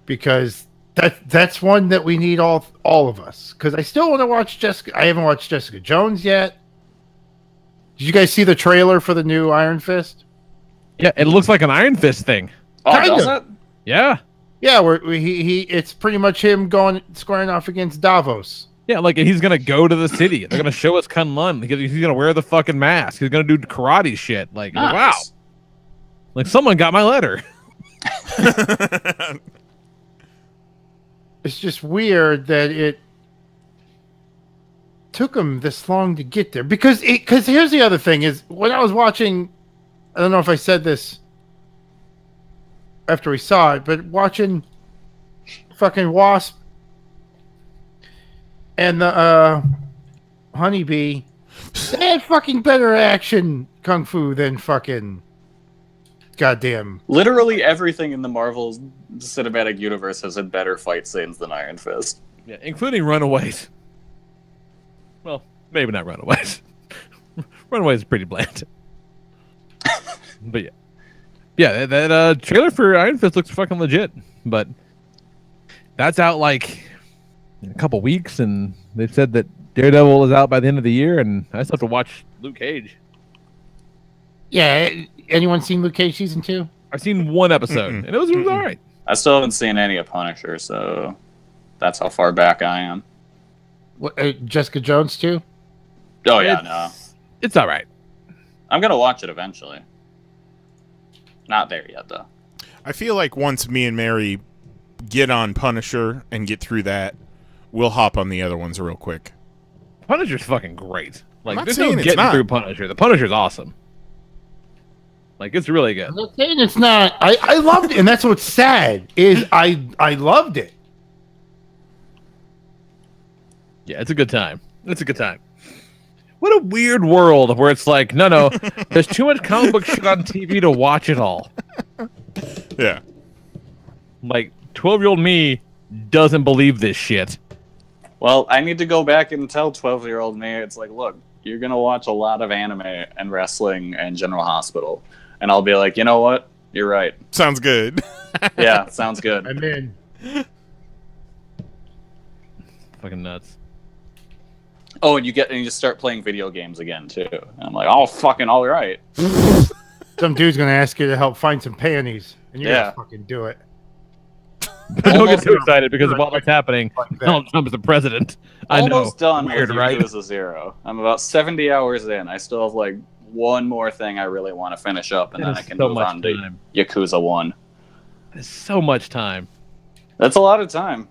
Because that's one that we need all of us. Because I still want to watch Jessica. I haven't watched Jessica Jones yet. Did you guys see the trailer for the new Iron Fist? Yeah, it looks like an Iron Fist thing. Oh, Kinda. does it? Yeah. Yeah, where it's pretty much him squaring off against Davos. Yeah, like he's gonna go to the city. They're gonna show us Kunlun. He's gonna wear the fucking mask. He's gonna do karate shit. Like, Nice. wow. Like someone got my letter. It's just weird that it took him this long to get there. Because here's the other thing is when I was watching, I don't know if I said this after we saw it, but watching fucking Wasp and the Honeybee, they had fucking better action kung fu than fucking goddamn. Literally everything in the Marvel Cinematic Universe has had better fight scenes than Iron Fist. Yeah, including Runaways. Well, maybe not Runaways. Runaways is pretty bland. But yeah. Yeah, that trailer for Iron Fist looks fucking legit. But that's out like in a couple weeks, and they've said that Daredevil is out by the end of the year, and I still have to watch Luke Cage. Yeah, anyone seen Luke Cage season 2? I've seen one episode, and it was all right. I still haven't seen any of Punisher, so that's how far back I am. What, Jessica Jones too? Oh yeah, no. It's all right. I'm gonna watch it eventually. Not there yet, though. I feel like once me and Mary get on Punisher and get through that, we'll hop on the other ones real quick. Punisher's fucking great. Like, not there's no saying it's getting not. through Punisher. The Punisher's awesome. Like, it's really good. I'm not saying it's not. I loved it, and that's what's sad is I loved it. Yeah, it's a good time. It's a good time. What a weird world where it's like, no, there's too much comic book shit on TV to watch it all. Yeah. Like, 12-year-old me doesn't believe this shit. Well, I need to go back and tell 12-year-old me, it's like, look, you're going to watch a lot of anime and wrestling and General Hospital. And I'll be like, you know what? You're right. Sounds good. Yeah, sounds good. I'm in. Fucking nuts. Oh, and you start playing video games again, too. And I'm like, oh, fucking all right. Some dude's gonna ask you to help find some panties, and you're Yeah. gonna fucking do it. Don't get too excited because of what's happening. Like that. Donald Trump is the president. I know. Almost done Weird, with right? Yakuza 0. I'm about 70 hours in. I still have, like, one more thing I really want to finish up, and That then is I can so move much on to time. Yakuza 1. There's so much time. That's a lot of time.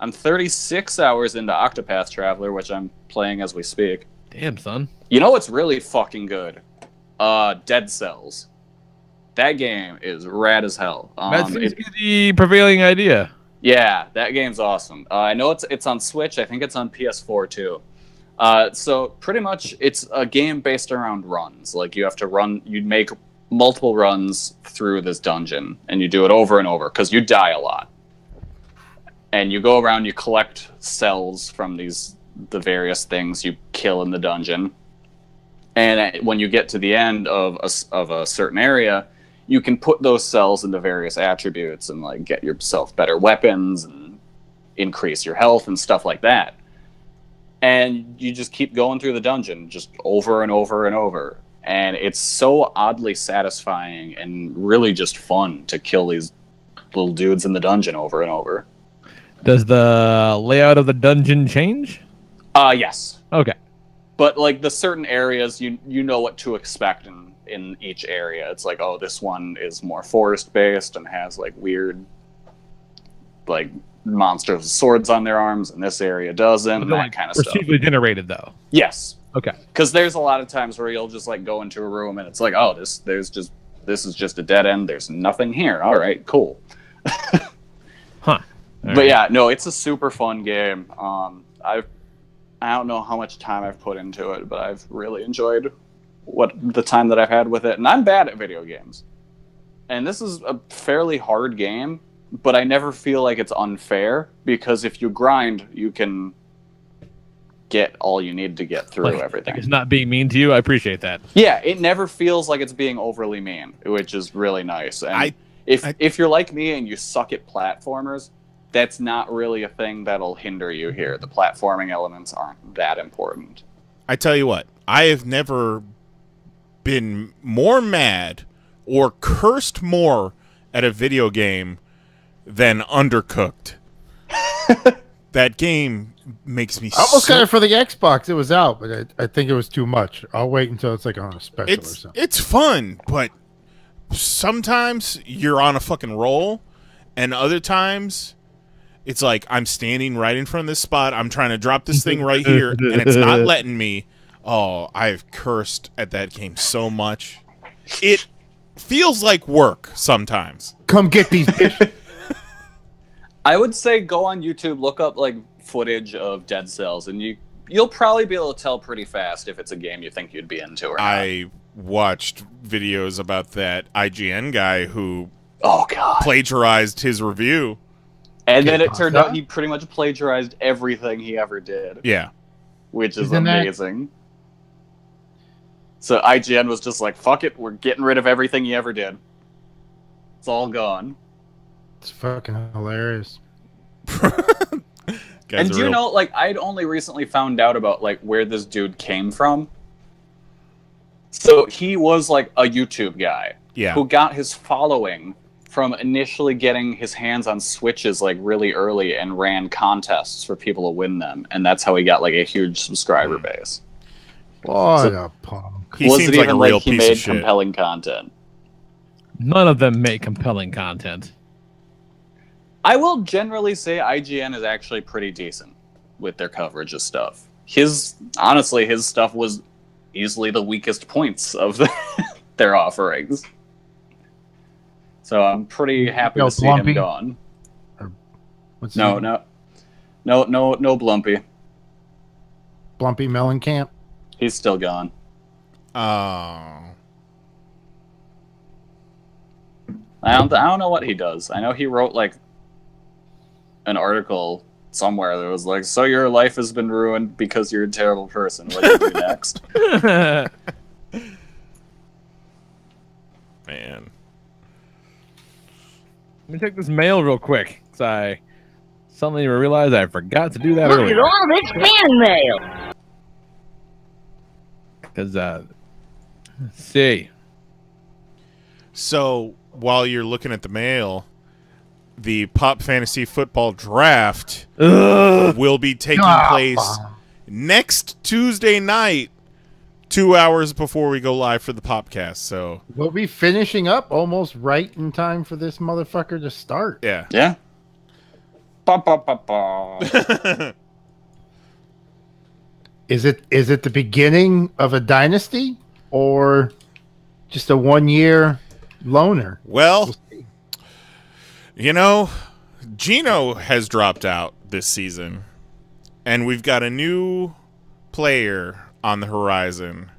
I'm 36 hours into Octopath Traveler, which I'm playing as we speak. Damn, son. You know what's really fucking good? Dead Cells. That game is rad as hell. That seems to be the prevailing idea. Yeah, that game's awesome. I know it's on Switch. I think it's on PS4 too. So pretty much it's a game based around runs. Like you have to run, you make multiple runs through this dungeon, and you do it over and over because you die a lot. And you go around, you collect cells from the various things you kill in the dungeon. And when you get to the end of a certain area, you can put those cells into various attributes and like get yourself better weapons and increase your health and stuff like that. And you just keep going through the dungeon just over and over and over. And it's so oddly satisfying and really just fun to kill these little dudes in the dungeon over and over. Does the layout of the dungeon change? Yes. Okay. But like the certain areas, you know what to expect in each area. It's like, oh, this one is more forest based and has like weird like monsters with swords on their arms, and this area doesn't, and that kind of stuff. Procedurally generated though. Yes. Okay. Because there's a lot of times where you'll just like go into a room and it's like, oh, this is just a dead end. There's nothing here. All right, cool. Huh. But yeah, no, it's a super fun game. I don't know how much time I've put into it, but I've really enjoyed the time that I've had with it. And I'm bad at video games. And this is a fairly hard game, but I never feel like it's unfair, because if you grind, you can get all you need to get through everything. Like it's not being mean to you. I appreciate that. Yeah, it never feels like it's being overly mean, which is really nice. And if you're like me and you suck at platformers, that's not really a thing that'll hinder you here. The platforming elements aren't that important. I tell you what, I have never been more mad or cursed more at a video game than Undercooked. That game makes me I almost got it for the Xbox. It was out, but I think it was too much. I'll wait until it's like on a special or something. It's fun, but sometimes you're on a fucking roll, and other times it's like I'm standing right in front of this spot. I'm trying to drop this thing right here, and it's not letting me. Oh, I've cursed at that game so much. It feels like work sometimes. Come get these bitches. I would say go on YouTube, look up like footage of Dead Cells, and you'll probably be able to tell pretty fast if it's a game you think you'd be into or not. I watched videos about that IGN guy who plagiarized his review. And then it turned out he pretty much plagiarized everything he ever did. Yeah. Which is amazing. So IGN was just like, fuck it, we're getting rid of everything he ever did. It's all gone. It's fucking hilarious. And do you know, like, I'd only recently found out about, like, where this dude came from. So he was, like, a YouTube guy. Yeah. Who got his following from initially getting his hands on Switches, like, really early and ran contests for people to win them. And that's how he got, like, a huge subscriber base. What a punk. He seems like a real piece of shit. He made compelling content. None of them make compelling content. I will generally say IGN is actually pretty decent with their coverage of stuff. Honestly, his stuff was easily the weakest points of their offerings. So I'm pretty happy to see him gone. No Blumpy. Blumpy Mellencamp? He's still gone. Oh. I don't know what he does. I know he wrote like an article somewhere that was like, so your life has been ruined because you're a terrible person. What do you do next? Man. Let me take this mail real quick, because I suddenly realized I forgot to do that earlier. Look at all this fan mail. Because, let's see. So, while you're looking at the mail, the Pop Fantasy Football Draft will be taking place next Tuesday night, 2 hours before we go live for the Popcast. So we'll be finishing up almost right in time for this motherfucker to start. Yeah. Yeah. Ba, ba, ba, ba. Is it the beginning of a dynasty or just a 1-year loner? Well, you know, Gino has dropped out this season, and we've got a new player on the horizon.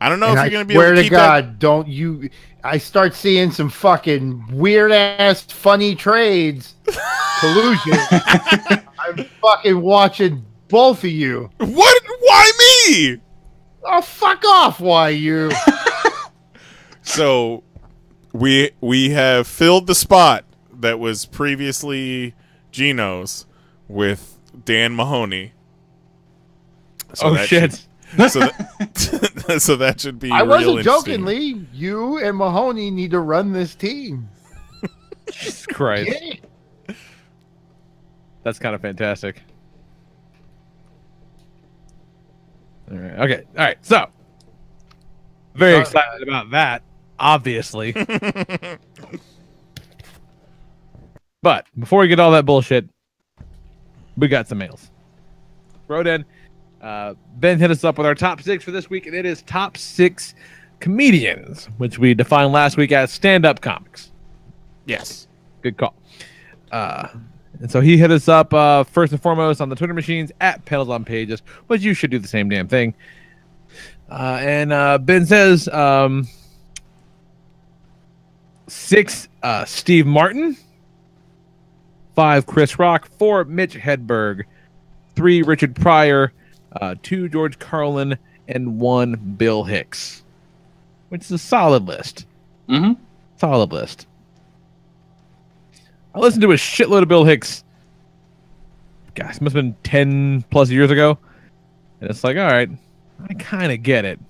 I don't know And if I you're going to be able swear to to keep God, don't you? I start seeing some fucking weird ass funny trades, collusion. I'm fucking watching both of you. that. What? Why me? Oh, fuck off! Why you? So we have filled the spot that was previously Gino's with Dan Mahoney. So Oh that shit! so that, so that should be. I real wasn't interesting. joking, Lee. You and Mahoney need to run this team. Jesus Christ! Yeah. That's kind of fantastic. All right. Okay. All right. So, very excited about that, obviously. But before we get all that bullshit, we got some mails. Rodan, Ben hit us up with our top 6 for this week, and it is top 6 comedians, which we defined last week as stand-up comics. Yes. Good call. And so he hit us up first and foremost on the Twitter machines at PanelsOnPages, but you should do the same damn thing. And Ben says 6 Steve Martin, 5 Chris Rock, 4 Mitch Hedberg, 3 Richard Pryor, 2 George Carlin, and 1 Bill Hicks, which is a solid list. Mm-hmm. Solid list. I listened to a shitload of Bill Hicks. Gosh, it must have been 10 plus years ago. And it's like, all right, I kind of get it.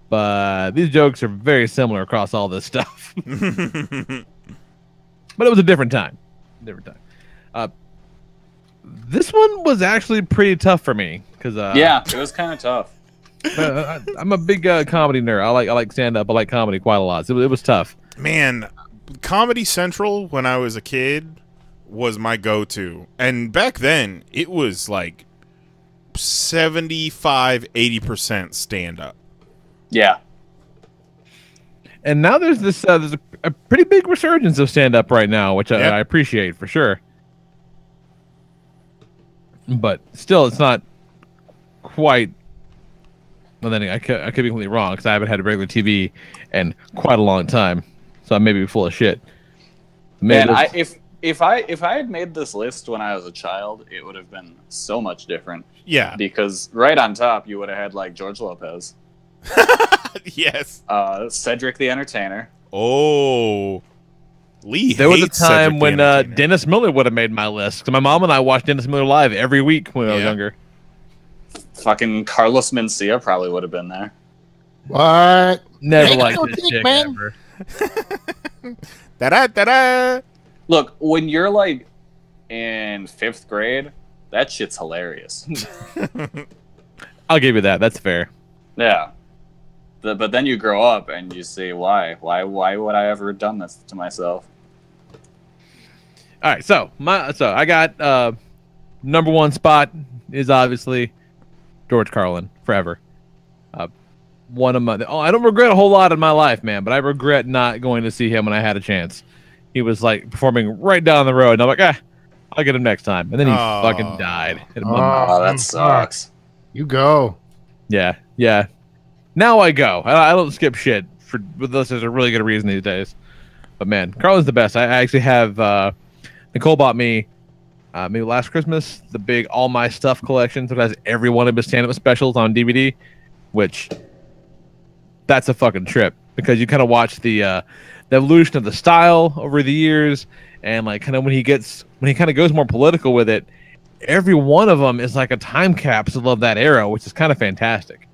But these jokes are very similar across all this stuff. But it was a different time. This one was actually pretty tough for me. Cause, Yeah, it was kind of tough. I'm a big comedy nerd. I like stand-up. I like comedy quite a lot. So it was tough. Man, Comedy Central when I was a kid was my go-to. And back then, it was like 75-80% stand-up. Yeah. And now there's this there's a pretty big resurgence of stand-up right now, which I appreciate for sure. But still, it's not quite. Well, then I could be completely wrong because I haven't had a regular TV in quite a long time, so I may be full of shit. Man, if I had made this list when I was a child, it would have been so much different. Yeah. Because right on top, you would have had like George Lopez, Yes. Cedric the Entertainer. Oh. Lee There was a hates Cedric time the when Entertainer. Dennis Miller would have made my list. So my mom and I watched Dennis Miller live every week when I was Yeah. younger. Fucking Carlos Mencia probably would have been there. What? Never Make liked no this dick, chick man. ever. Da-da, da-da. Look, when you're like in 5th grade, that shit's hilarious. I'll give you that. That's fair. Yeah. But then you grow up and you see why. Why would I ever have done this to myself? All right, so I got number 1 spot is obviously George Carlin forever. One of my I don't regret a whole lot in my life, man, but I regret not going to see him when I had a chance. He was like performing right down the road, and I'm like, I'll get him next time. And then he fucking died. Oh, that sucks. You go. Yeah. Now I go. I don't skip shit unless there's a really good reason these days. But man, Carlin's the best. I actually have Nicole bought me maybe last Christmas the big All My Stuff collection that has every one of his stand-up specials on DVD, which that's a fucking trip because you kind of watch the evolution of the style over the years, and like kind of when he kind of goes more political with it, every one of them is like a time capsule of that era, which is kind of fantastic.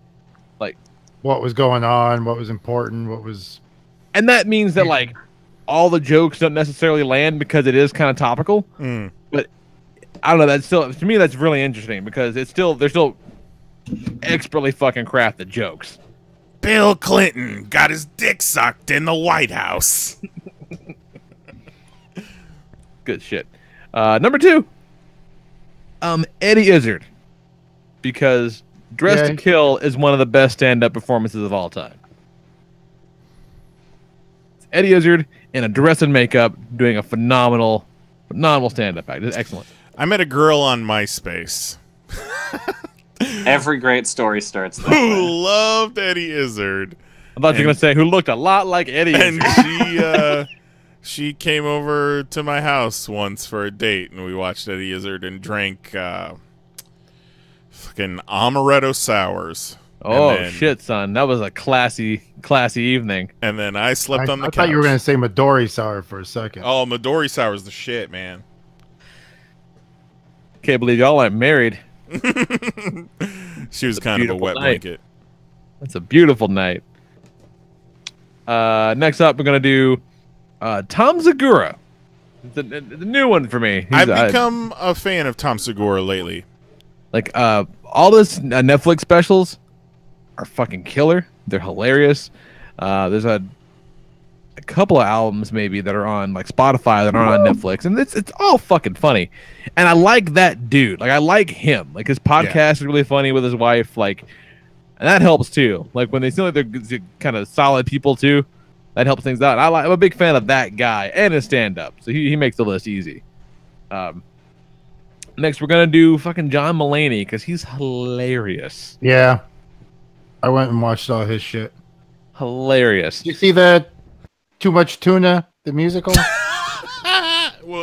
Like What was going on? What was important? What was? And that means that like all the jokes don't necessarily land because it is kind of topical. But I don't know. That's still, to me, that's really interesting because they're still expertly fucking crafted jokes. Bill Clinton got his dick sucked in the White House. Good shit. Number 2, Eddie Izzard, because Dress to Kill is one of the best stand-up performances of all time. It's Eddie Izzard in a dress and makeup doing a phenomenal stand-up act. It's excellent. I met a girl on MySpace Every great story starts that who way. loved Eddie Izzard. I thought you were going to say who looked a lot like Eddie And Izzard. she came over to my house once for a date, and we watched Eddie Izzard and drank fucking amaretto sours. Oh, and then, shit, son. That was a classy evening. And then I slept on the I couch. thought you were going to say Midori sour for a second. Oh, Midori sour's the shit, man. Can't believe y'all aren't married. She was kind of a wet blanket. That's a beautiful night. Next up, we're going to do Tom Segura. It's a new one for me. I've become a fan of Tom Segura lately. Like, all this Netflix specials are fucking killer. They're hilarious. There's a couple of albums maybe that are on like Spotify that aren't on Netflix, and it's all fucking funny. And I like that dude. Like, I like him. Like, his podcast is really funny with his wife. Like, and that helps too. Like, when they seem like they're kind of solid people too, that helps things out. I'm a big fan of that guy and his stand-up, so he makes the list easy. Next, we're gonna do fucking John Mulaney because he's hilarious. Yeah. I went and watched all his shit. Hilarious. Did you see the Too Much Tuna, the musical?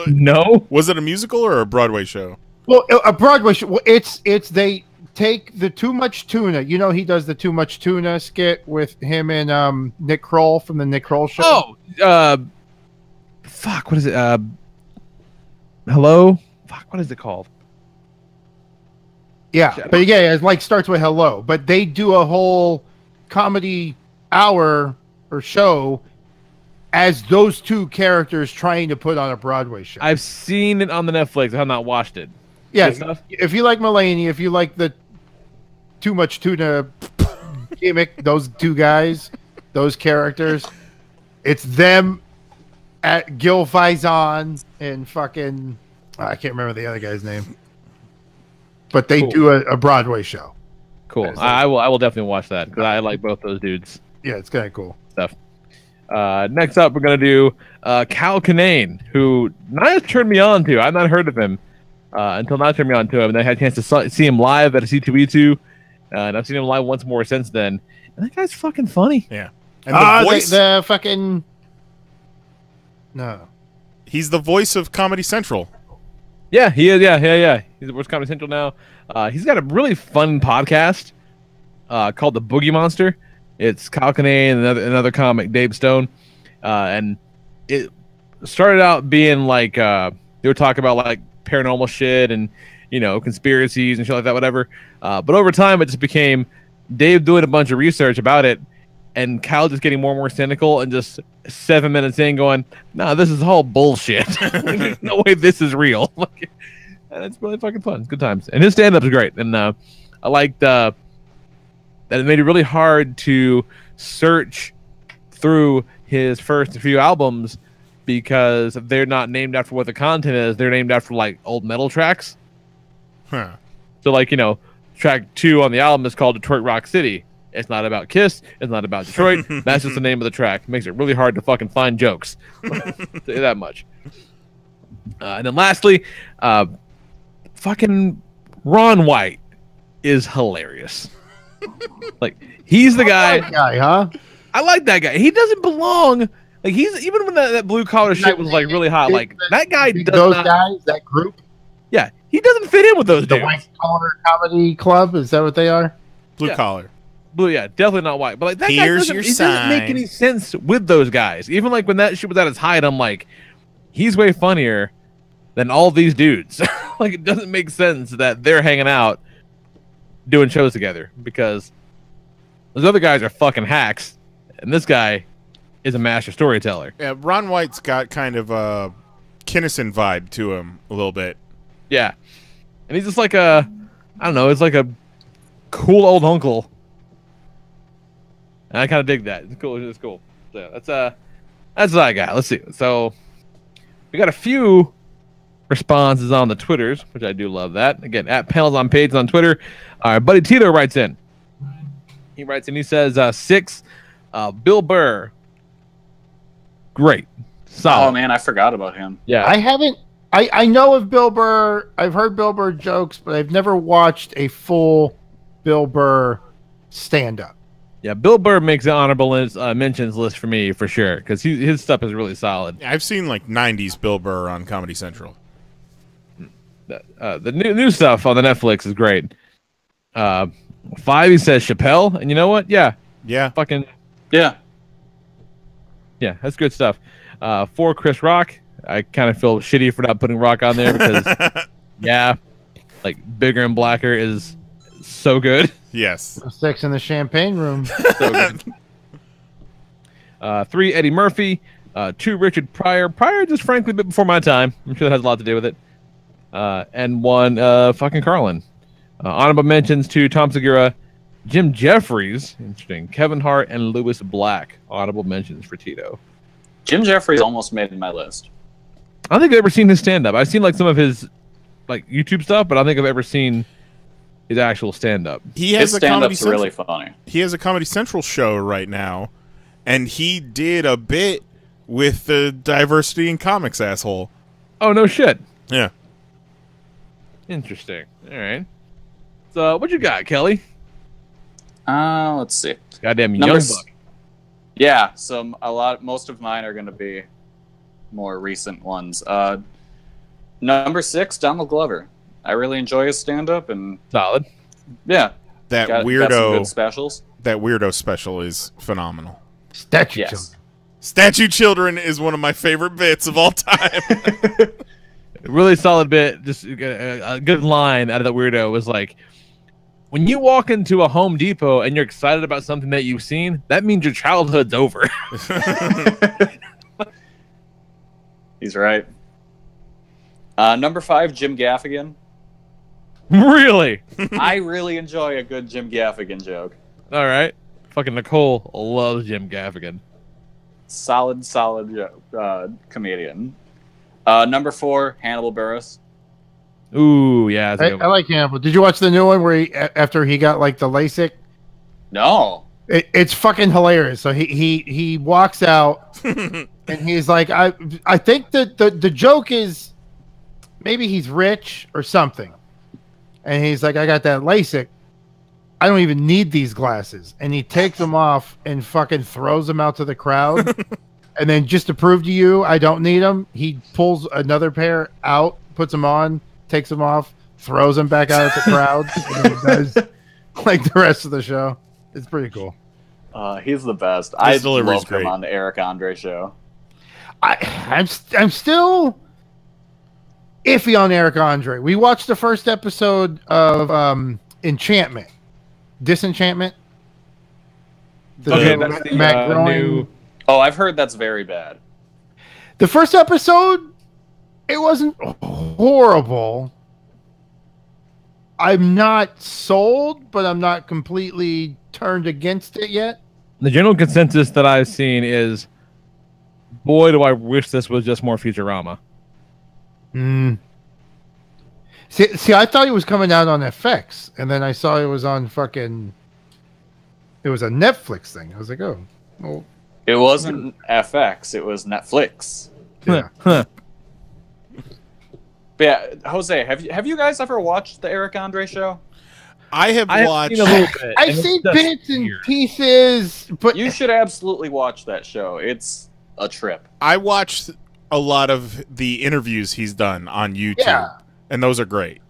No. Was it a musical or a Broadway show? Well, a Broadway show. Well, it's they take the Too Much Tuna. You know, he does the Too Much Tuna skit with him and Nick Kroll from the Nick Kroll show. Oh, fuck, what is it? Hello? Fuck, what is it called? Yeah, but yeah, it like starts with hello. But they do a whole comedy hour or show as those two characters trying to put on a Broadway show. I've seen it on the Netflix. I have not watched it. Yeah, Good stuff? if you like Mulaney, if you like the Too Much Tuna gimmick, those two guys, those characters, it's them at Gil Faison and fucking I can't remember the other guy's name, but they do a Broadway show. Cool. I will definitely watch that because I like both those dudes. Yeah, it's kind of cool stuff. Next up, we're gonna do Cal Kinane, who Knize turned me on to. I've not heard of him until Knize turned me on to him, and I had a chance to see him live at a C2E2, and I've seen him live once more since then. And that guy's fucking funny. Yeah. And the voice, the fucking no, he's the voice of Comedy Central. Yeah, he is. Yeah. He's at Worst Comedy Central now. He's got a really fun podcast called The Boogie Monster. It's Kyle Kinane and another comic, Dave Stone, and it started out being like they were talking about like paranormal shit and conspiracies and shit like that, whatever. But over time, it just became Dave doing a bunch of research about it, and Kyle just getting more and more cynical, and just 7 minutes in, going, "Nah, this is all bullshit. There's no way this is real." And it's really fucking fun. It's good times, and his stand-up is great. And I liked that it made it really hard to search through his first few albums because they're not named after what the content is. They're named after like old metal tracks. Huh. So like, track 2 on the album is called Detroit Rock City. It's not about Kiss. It's not about Detroit. That's just the name of the track. It makes it really hard to fucking find jokes. Say that much. And then lastly, fucking Ron White is hilarious. Like, he's the guy, huh? I like that guy. He doesn't belong. Like, he's even when that blue collar shit was like really hot. Like, that guy does those not. Guys, that group, Yeah, he doesn't fit in with those the dudes. White Collar Comedy Club. Is that what they are? Blue Yeah. collar. Blue, yeah, definitely not white. But like that Here's guy your doesn't make sign. any sense with those guys. Even like when that shit was at its height, I'm like, he's way funnier than all these dudes. Like, it doesn't make sense that they're hanging out doing shows together because those other guys are fucking hacks, and this guy is a master storyteller. Yeah, Ron White's got kind of a Kinnison vibe to him a little bit. Yeah, and he's just like I don't know, it's like a cool old uncle. And I kind of dig that. It's cool. It's cool. So yeah, that's what I got. Let's see. So we got a few responses on the Twitters, which I do love that. Again, at PanelsOnPages on Twitter. Our buddy Tito writes in. He writes in, he says, 6, Bill Burr. Great. Solid. Oh man, I forgot about him. Yeah. I know of Bill Burr. I've heard Bill Burr jokes, but I've never watched a full Bill Burr stand-up. Yeah, Bill Burr makes the honorable mentions list for me, for sure, because his stuff is really solid. I've seen like 90s Bill Burr on Comedy Central. The new stuff on the Netflix is great. 5, he says Chappelle, and you know what? Yeah, fucking Yeah. yeah, that's good stuff. 4, Chris Rock. I kind of feel shitty for not putting Rock on there because yeah, like Bigger and Blacker is so good. Yes. 6 in the champagne room. So good. 3, Eddie Murphy. 2, Richard Pryor. Pryor just frankly a bit before my time. I'm sure that has a lot to do with it. And 1, fucking Carlin. Honorable mentions to Tom Segura, Jim Jeffries, interesting, Kevin Hart, and Lewis Black. Honorable mentions for Tito. Jim Jeffries almost made my list. I don't think I've ever seen his stand-up. I've seen like some of his like YouTube stuff, but I don't think I've ever seen his actual stand-up. He has His a Comedy stand-up's Central. really funny. He has a Comedy Central show right now, and he did a bit with the diversity in comics asshole. Oh, no shit. Yeah. Interesting. All right. So, what you got, Kelly? Let's see. Goddamn young Numbers- buck. Yeah, most of mine are going to be more recent ones. Number 6, Donald Glover. I really enjoy his stand-up, and Solid. yeah, That got some weirdo good specials. that weirdo special is phenomenal. Statue Yes. children. Statue Children is one of my favorite bits of all time. Really solid bit. Just a good line out of that weirdo was like, when you walk into a Home Depot and you're excited about something that you've seen, that means your childhood's over. He's right. Number 5, Jim Gaffigan. Really? I really enjoy a good Jim Gaffigan joke. All right. Fucking Nicole loves Jim Gaffigan. Solid comedian. Number 4, Hannibal Buress. Ooh, yeah. That's a good I one. like Hannibal. Did you watch the new one where after he got like the LASIK? No. It's fucking hilarious. So he walks out and he's like, I think that the joke is maybe he's rich or something. And he's like, I got that LASIK. I don't even need these glasses. And he takes them off and fucking throws them out to the crowd. And then just to prove to you I don't need them, he pulls another pair out, puts them on, takes them off, throws them back out at the crowd, and then does like the rest of the show. It's pretty cool. He's the best. I delivery's love him great. on the Eric Andre show. I'm still iffy on Eric Andre. We watched the first episode of Enchantment, Disenchantment. Okay, that's the Matt Groening. new. Oh, I've heard that's very bad. The first episode, it wasn't horrible. I'm not sold, but I'm not completely turned against it yet. The general consensus that I've seen is, boy, do I wish this was just more Futurama. See, I thought it was coming out on FX, and then I saw it was on fucking. It was a Netflix thing. I was like, oh, well, It wasn't FX, it was Netflix. yeah. Huh. But yeah, Jose, have you guys ever watched the Eric Andre show? I have I have watched. seen a little bit. I've and seen it's just bits and weird. pieces, but You should absolutely watch that show. It's a trip. I watched a lot of the interviews he's done on YouTube, Yeah. and those are great.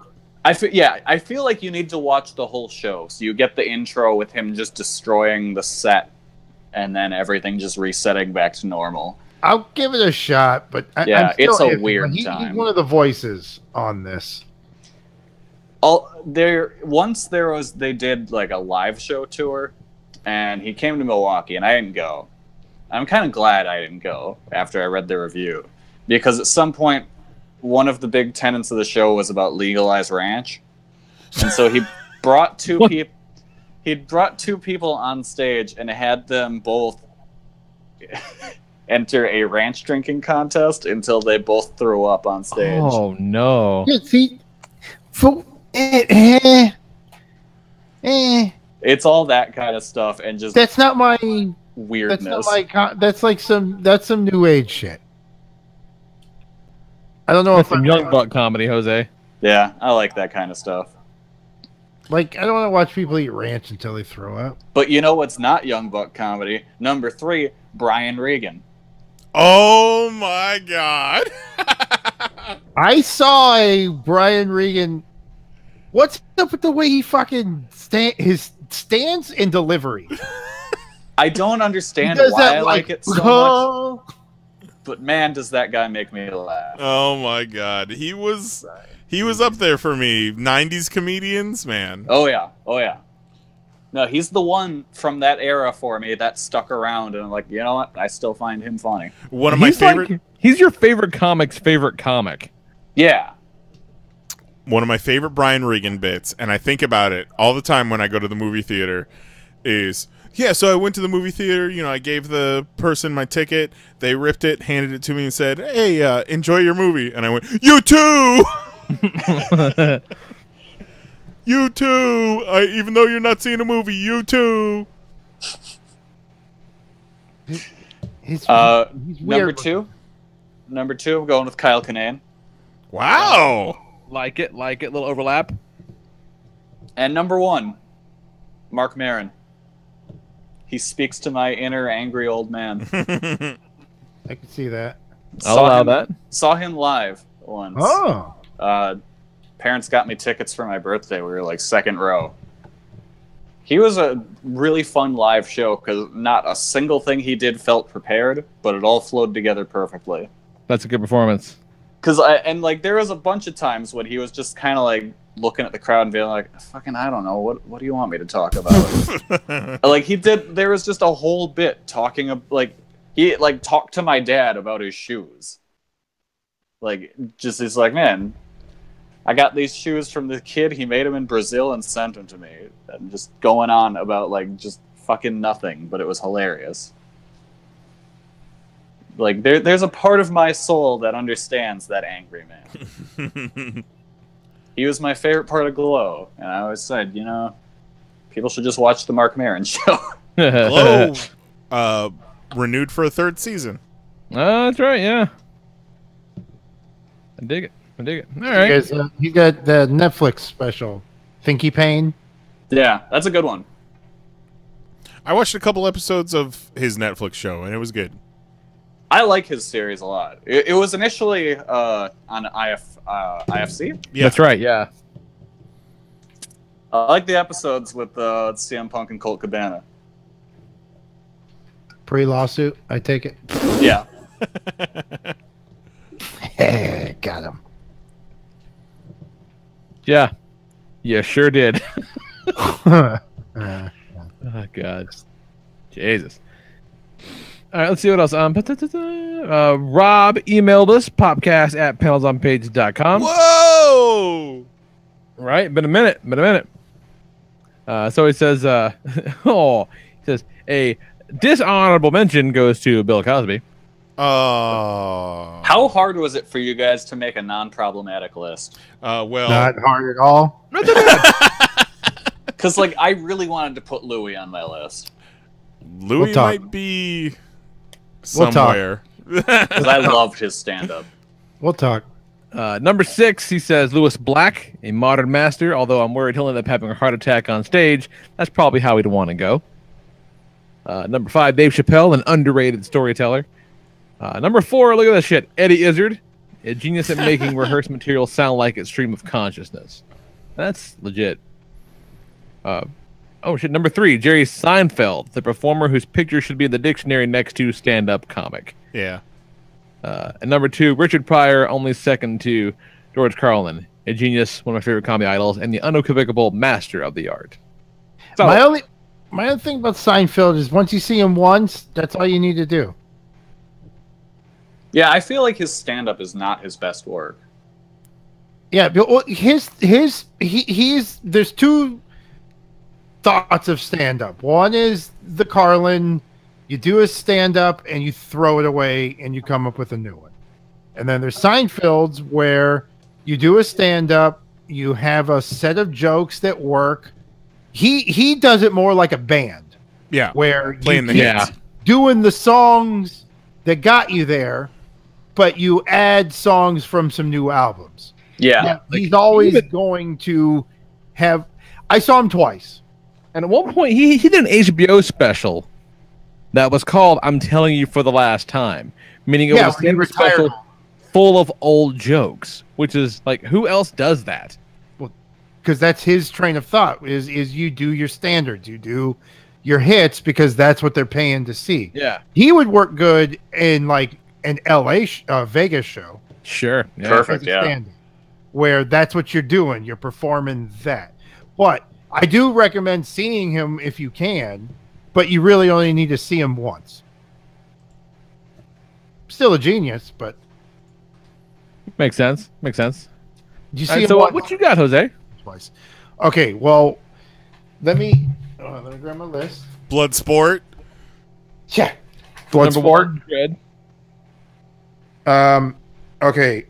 I feel like you need to watch the whole show. So you get the intro with him just destroying the set, and then everything just resetting back to normal. I'll give it a shot. But Yeah, I'm still it's a iffy. weird He's time. one of the voices on this. They did like a live show tour, and he came to Milwaukee, and I didn't go. I'm kind of glad I didn't go after I read the review, because at some point, one of the big tenets of the show was about legalized ranch, and so he brought two What? people. He brought 2 people on stage and had them both enter a ranch drinking contest until they both throw up on stage. Oh no! Yeah, see, It's all that kind of stuff and just that's not my. weirdness. That's not my. That's like some new age shit. I don't know That's if some young buck comedy, Jose. Yeah, I like that kind of stuff. Like, I don't want to watch people eat ranch until they throw up. But you know what's not young buck comedy? Number 3, Brian Regan. Oh my god! I saw a Brian Regan. What's up with the way he fucking his stance and delivery? I don't understand Does why that, I like it so much, but man, does that guy make me laugh. Oh my god, he was up there for me. 90s comedians, man. Oh yeah. No, he's the one from that era for me that stuck around, and I'm like, you know what? I still find him funny. One of my favorite. He's your favorite comic's favorite comic. Yeah. One of my favorite Brian Regan bits, and I think about it all the time when I go to the movie theater, is, yeah, so I went to the movie theater, I gave the person my ticket, they ripped it, handed it to me, and said, hey, enjoy your movie. And I went, you too! You too! Even though you're not seeing a movie, you too! He's Number two, I'm going with Kyle Kinane. Wow! Like it, little overlap. And number 1, Mark Maron. He speaks to my inner angry old man. I can see that. I'll allow that. Saw him live once. Oh. Parents got me tickets for my birthday. We were like second row. He was a really fun live show because not a single thing he did felt prepared, but it all flowed together perfectly. That's a good performance. There was a bunch of times when he was just kind of like looking at the crowd and being like, fucking, I don't know, what do you want me to talk about? There was just a whole bit talking, he talked to my dad about his shoes. He's like, man, I got these shoes from the kid, he made them in Brazil and sent them to me. And just going on about, just fucking nothing, but it was hilarious. There's a part of my soul that understands that angry man. He was my favorite part of Glow, and I always said, people should just watch the Mark Maron show. Glow, renewed for a 3rd season. That's right, yeah. I dig it. All right. You got the Netflix special, Thinky Pain. Yeah, that's a good one. I watched a couple episodes of his Netflix show, and it was good. I like his series a lot. It was initially on IFC. Yeah. That's right, yeah. I like the episodes with CM Punk and Colt Cabana. Pre-lawsuit, I take it. Yeah. Got him. Yeah. Yeah, sure did. Oh, God. Jesus. All right, let's see what else. Rob emailed us, popcast@PanelsOnPages.com. Whoa! Right? Been a minute. So he says, a dishonorable mention goes to Bill Cosby. Oh. How hard was it for you guys to make a non-problematic list? Well, not hard at all. Because, I really wanted to put Louis on my list. Louis might be somewhere. Because I loved his stand-up. We'll talk. Number 6, he says Lewis Black, a modern master, although I'm worried he'll end up having a heart attack on stage. That's probably how he'd want to go. Number 5, Dave Chappelle, an underrated storyteller. Number 4, look at this shit, Eddie Izzard, a genius at making rehearsed material sound like its stream of consciousness. That's legit. Number 3, Jerry Seinfeld, the performer whose picture should be in the dictionary next to stand-up comic. Yeah. And number 2, Richard Pryor, only second to George Carlin, a genius, one of my favorite comedy idols, and the unequivocal master of the art. So, my only thing about Seinfeld is once you see him once, that's all you need to do. Yeah, I feel like his stand-up is not his best work. Yeah, but he's there's two thoughts of stand-up. One is the Carlin, You do a stand-up and you throw it away and you come up with a new one. And then there's Seinfeld's where you do a stand-up, you have a set of jokes that work. He does it more like a band. Yeah. Where Playing the keep hits. doing the songs that got you there, but you add songs from some new albums. Yeah. He's always going to have... I saw him twice. And at one point, he did an HBO special that was called "I'm Telling You for the Last Time," meaning it was a he stand-up retired. special full of old jokes, which is like, who else does that? Because that's his train of thought, is you do your standards, you do your hits, because that's what they're paying to see. Yeah, He would work good in like an Vegas show. sure, yeah. Perfect. as a Yeah. stand-up, where that's what you're doing. You're performing that. But I do recommend seeing him if you can, but you really only need to see him once. Still a genius, but Makes sense. Makes sense. did you All see right, him so once? what you got, Jose? Twice. Okay, well, let me grab my list. Bloodsport. Yeah. Number Bloodsport. one, good. Okay.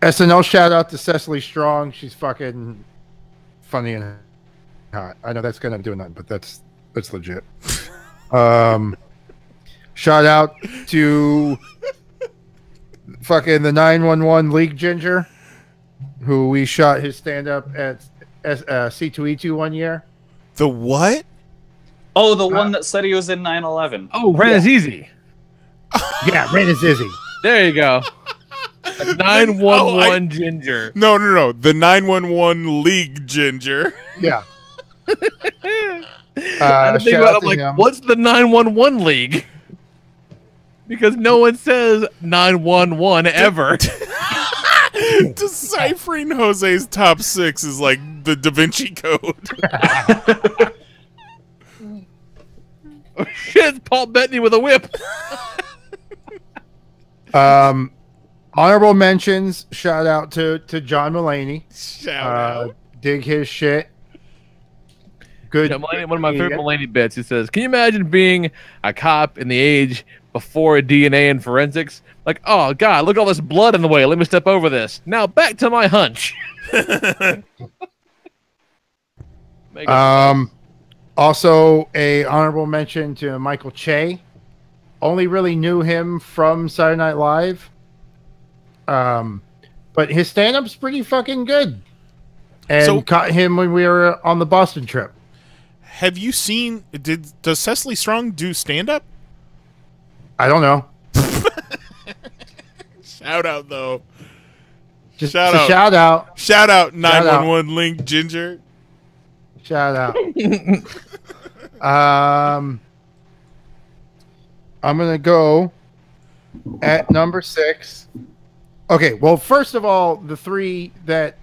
SNL shout out to Cecily Strong. She's fucking funny and hot. I know that's gonna do nothing, but that's legit. Shout out to fucking the 911 League Ginger, who we shot his stand up at C2E2 one year. The what? Oh, the one that said he was in 9/11. Oh, Ren is easy. Yeah, Ren is Izzy. There you go. 911 Ginger. No. The 911 League Ginger. Yeah. I think shout about out it, I'm to like, him. what's the 911 League? Because no one says 911 ever. Deciphering Jose's top 6 is like the Da Vinci Code. Oh, shit, it's Paul Bettany with a whip. Honorable mentions. Shout out to John Mulaney. Shout out. Dig his shit. Good. Yeah, Mulaney, one of my favorite Mulaney bits. He says, "Can you imagine being a cop in the age before DNA and forensics? Like, oh god, look at all this blood in the way. Let me step over this. Now back to my hunch." Also, a honorable mention to Michael Che. Only really knew him from Saturday Night Live. But his stand-up's pretty fucking good. And So- caught him when we were on the Boston trip. Have you seen... Does Cecily Strong do stand-up? I don't know. Shout out, though. Just Shout a out. shout out. Shout out 911 Link Ginger. Shout out. I'm gonna go at number 6. Okay, well, first of all, the 3 that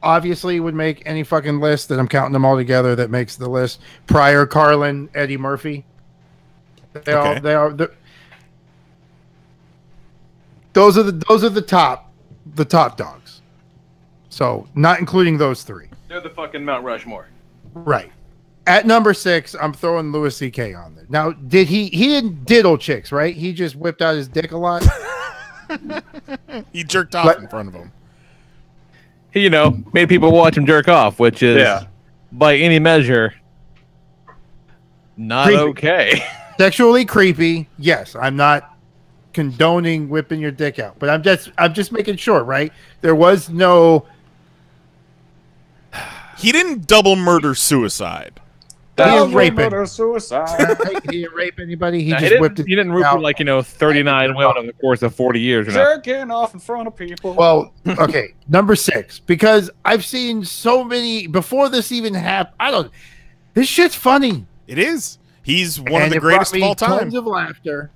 obviously would make any fucking list, that I'm counting them all together, that makes the list: Pryor, Carlin, Eddie Murphy. They are those are the top dogs. So not including those 3. They're the fucking Mount Rushmore. Right. At number 6, I'm throwing Louis C.K. on there. Now, he didn't diddle chicks, right? He just whipped out his dick a lot. He jerked off in front of him. He, made people watch him jerk off, which is, by any measure, not Creepy. okay. Sexually creepy. Yes, I'm not condoning whipping your dick out, but I'm just making sure, right? There was no... He didn't double murder suicide. He didn't rape it. Suicide. He didn't rape anybody. He Nah, just whipped it. he didn't root for 39 women over the course of 40 years. Or not. Jerking off in front of people. Well, okay, number 6, because I've seen so many before this even happened. This shit's funny. It is. He's one of And the it greatest brought of all me time. Tons of laughter,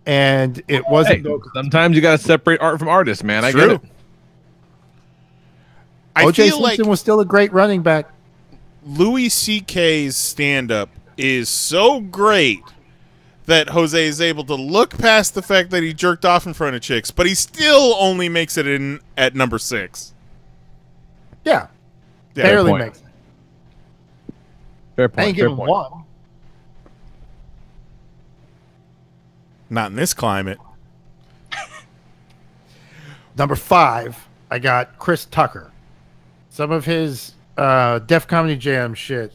and it wasn't. Hey, sometimes you got to separate art from artists, man. I get True. it. I O.J. feel like Simpson was still a great running back. Louis C.K.'s stand-up is so great that Jose is able to look past the fact that he jerked off in front of chicks, but he still only makes it in at number 6. Yeah, Yeah, barely point. makes it. Fair I point. ain't give Fair him point. one. Not in this climate. Number 5, I got Chris Tucker. Some of his Def Comedy Jam shit.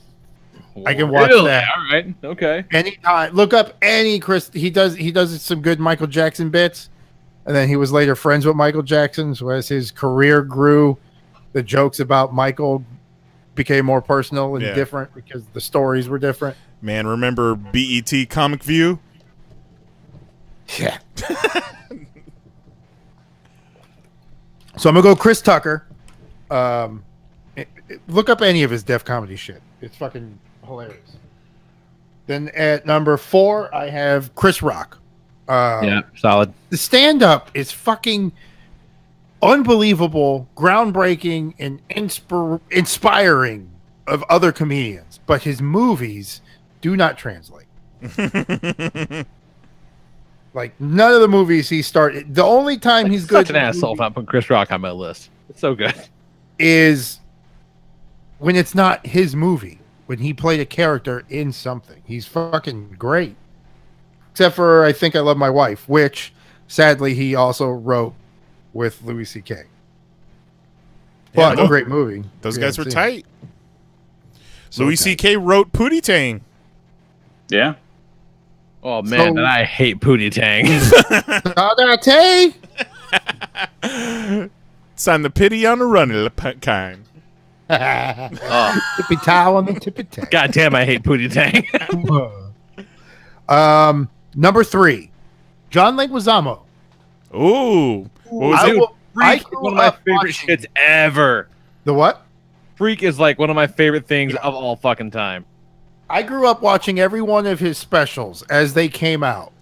I can watch Really? that All right. Okay. anytime. Look up any Chris. He does some good Michael Jackson bits, and then he was later friends with Michael Jackson. So as his career grew, the jokes about Michael became more personal and different because the stories were different. Man, remember BET Comic View? Yeah. So I'm gonna go Chris Tucker. Look up any of his Def Comedy shit. It's fucking hilarious. Then at number 4, I have Chris Rock. Yeah, solid. The stand-up is fucking unbelievable, groundbreaking, and inspiring of other comedians. But his movies do not translate. Like, none of the movies he started... The only time he's good... Such an asshole if I put Chris Rock on my list. It's so good. Is when it's not his movie. When he played a character in something. He's fucking great. Except for I Think I Love My Wife, which, sadly, he also wrote with Louis C.K. But a great movie. Those guys were tight. Louis C.K. wrote Pootie Tang. Yeah. Oh, man, and I hate Pootie Tang. Sign the pity on the running kind. Tippy towel on the tippy tang. God damn, I hate Pootie Tang. Number 3, John Leguizamo. Ooh. What was it? Freak is one of my favorite shits ever. The what? Freak is like one of my favorite things of all fucking time. I grew up watching every one of his specials as they came out.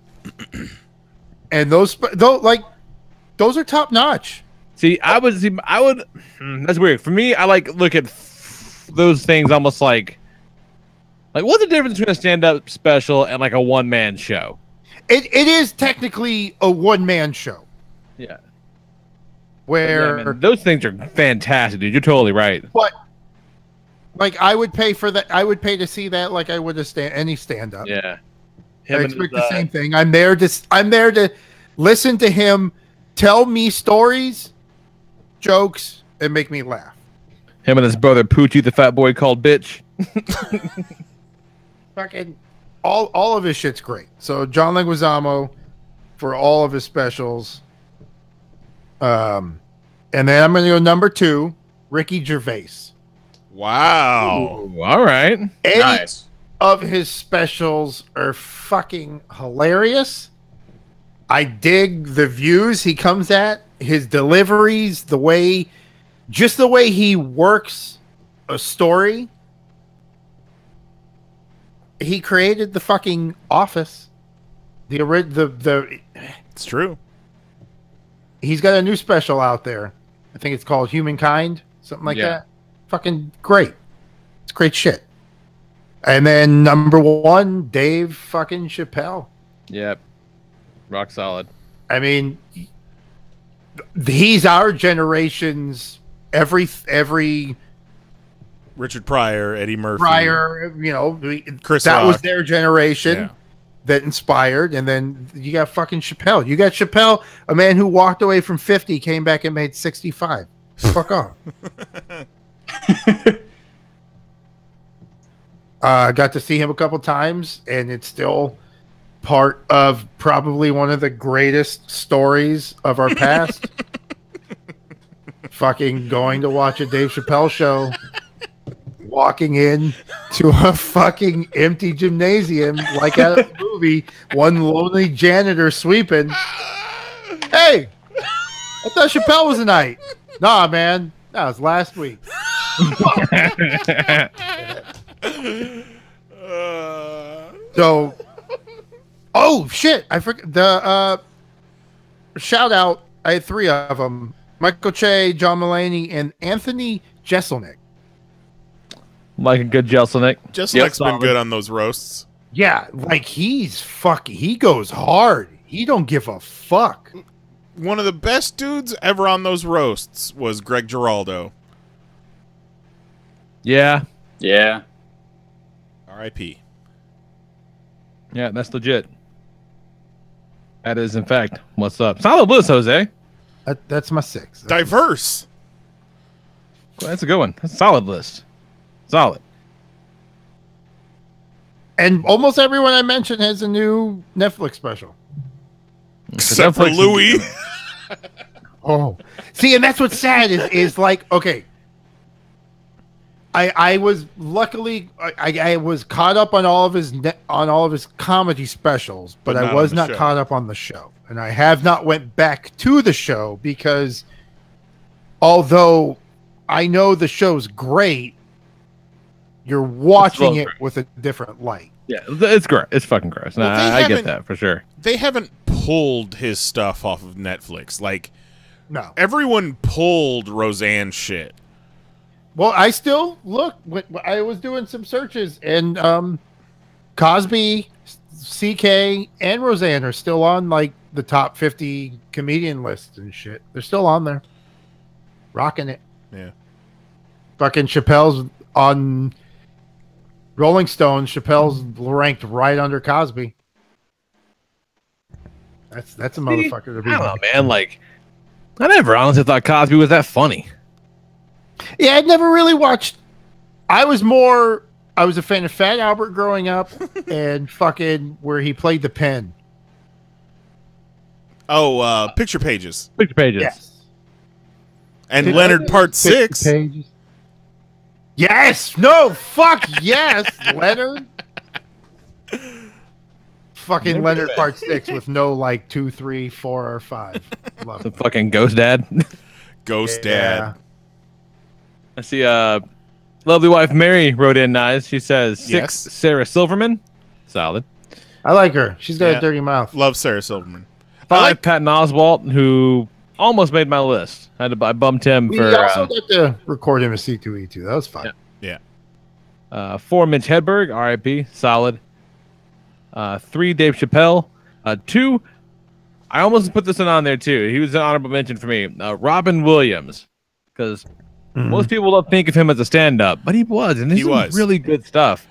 And those are top notch. See, I would. That's weird for me. I look at those things almost like what's the difference between a stand-up special and like a one-man show? It is technically a one-man show. Yeah. Where yeah, man, those things are fantastic, dude. You're totally right. But I would pay for that. I would pay to see that like I would any stand-up. Yeah. I expect the same thing. I'm there to listen to him tell me stories, jokes, and make me laugh. Him and his brother Poochie, the fat boy called bitch. Fucking all of his shit's great. So John Leguizamo for all of his specials. And then I'm going to go number 2, Ricky Gervais. Wow. Ooh, all right. Nice. Of his specials are fucking hilarious. I dig the views he comes at, his deliveries, the way he works a story. He created the fucking Office. It's true. He's got a new special out there. I think it's called Humankind, something like that. Fucking great. It's great shit. And then number 1, Dave fucking Chappelle. Yep. Rock solid. I mean, he's our generation's every Richard Pryor, Eddie Murphy. Chris Rock. Was their generation that inspired. And then you got fucking Chappelle. You got Chappelle, a man who walked away from 50, came back and made 65. Fuck off. Got to see him a couple times, and it's still part of probably one of the greatest stories of our past. Fucking going to watch a Dave Chappelle show, walking in to a fucking empty gymnasium like out of a movie, one lonely janitor sweeping. Hey, I thought Chappelle was tonight. Nah, man, that was last week. So, oh shit! I forgot the shout out. I had 3 of them: Michael Che, John Mulaney, and Anthony Jeselnik. Like a good Jeselnik. Jeselnik's been good on those roasts. Yeah, like he goes hard. He don't give a fuck. One of the best dudes ever on those roasts was Greg Giraldo. Yeah. Yeah. R.I.P. Yeah, that's legit. That is, in fact, what's up. Solid list, Jose. That's my 6. Diverse. Well, that's a good one. That's a solid list. Solid. And almost everyone I mentioned has a new Netflix special. Except for Netflix- Louis. Oh, see, and that's what's sad is like, okay, I was luckily I was caught up on all of his comedy specials, but But I not was on the not show. caught up on the show, and I have not went back to the show because although I know the show's great, you're watching it with a different light. Yeah, it's gross. It's fucking gross. No, Well, they I get haven't- that for sure. They haven't pulled his stuff off of Netflix. Like, No. everyone pulled Roseanne shit. Well, I still look. I was doing some searches, and Cosby, CK, and Roseanne are still on like the top 50 comedian list and shit. They're still on there, rocking it. Yeah. Fucking Chappelle's on Rolling Stone. Chappelle's ranked right under Cosby. That's a motherfucker to be. I don't know, man. Like, I never honestly thought Cosby was that funny. Yeah, I'd never really watched. I was a fan of Fat Albert growing up, and fucking where he played the pen. Oh, Picture Pages. Picture Pages. Yes. And Leonard Part 6. Pages. Yes. No. Fuck yes, Leonard. Fucking Leonard Part 6 with no like 2, 3, 4, or 5. Love The it. fucking Ghost Dad. Ghost Yeah. Dad. I see lovely wife Mary wrote in Knize. She says 6 Yes. Sarah Silverman. Solid. I like her. She's got Yeah. a dirty mouth. Love Sarah Silverman. 5 Patton Oswalt, who almost made my list. I bumped him We for also got to record him as C2E2. That was fun. Yeah. 4 Mitch Hedberg, RIP, solid. 3 Dave Chappelle. 2, I almost put this one on there too. He was an honorable mention for me. Robin Williams, because most people don't think of him as a stand-up, but he was, and He this was. was really good stuff.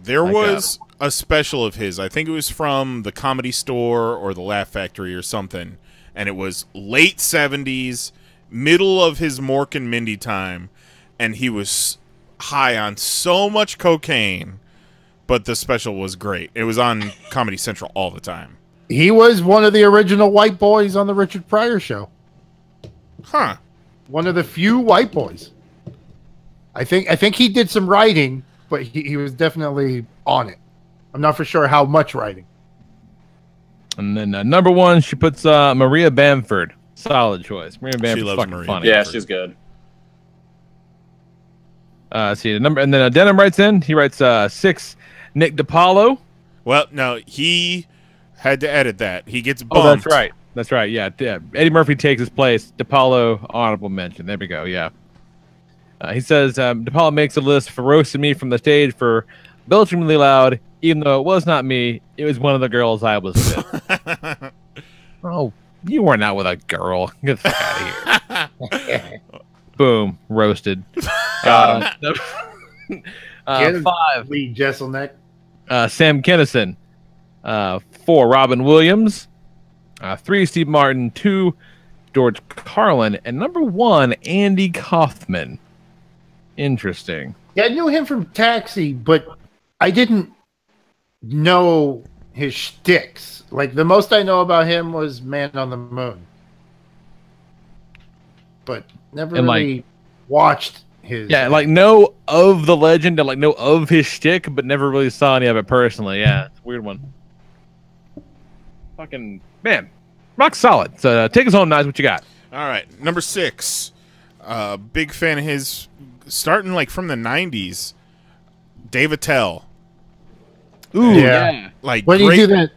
There Like, was a special of his. I think it was from the Comedy Store or the Laugh Factory or something. And it was late 70s, middle of his Mork and Mindy time. And he was high on so much cocaine. But the special was great. It was on Comedy Central all the time. He was one of the original white boys on the Richard Pryor show. Huh. One of the few white boys. I think he did some writing, but he was definitely on it. I'm not for sure how much writing. And then number 1, she puts Maria Bamford. Solid choice. Maria Bamford's loves fucking Maria funny. Yeah, she's good. See the number, and then Denham writes in. He writes 6 Nick DiPaolo. Well, no, he had to edit that. He gets bumped. Oh, that's right. That's right. Yeah. Eddie Murphy takes his place. DiPaolo, honorable mention. There we go. Yeah. He says DiPaolo makes a list for roasting me from the stage for belching really loud, even though it was not me. It was one of the girls I was with. Oh, you weren't out with a girl. Get the fuck out of here. Boom. Roasted. Got him. Get him, 5. Lee Jesselneck. Sam Kinison. 4 Robin Williams. 3 Steve Martin. 2 George Carlin. And number 1 Andy Kaufman. Interesting. Yeah, I knew him from Taxi, but I didn't know his shticks. Like, the most I know about him was Man on the Moon. But never And, really watched his... Yeah, like know of the legend and like know of his shtick, but never really saw any of it personally. Yeah, it's a weird one. Fucking man, rock solid. So take us home, Knize. What you got? All right, number 6. Big fan of his, starting like from the 90s. Dave Attell. Ooh, Yeah. Like, When did great you do that?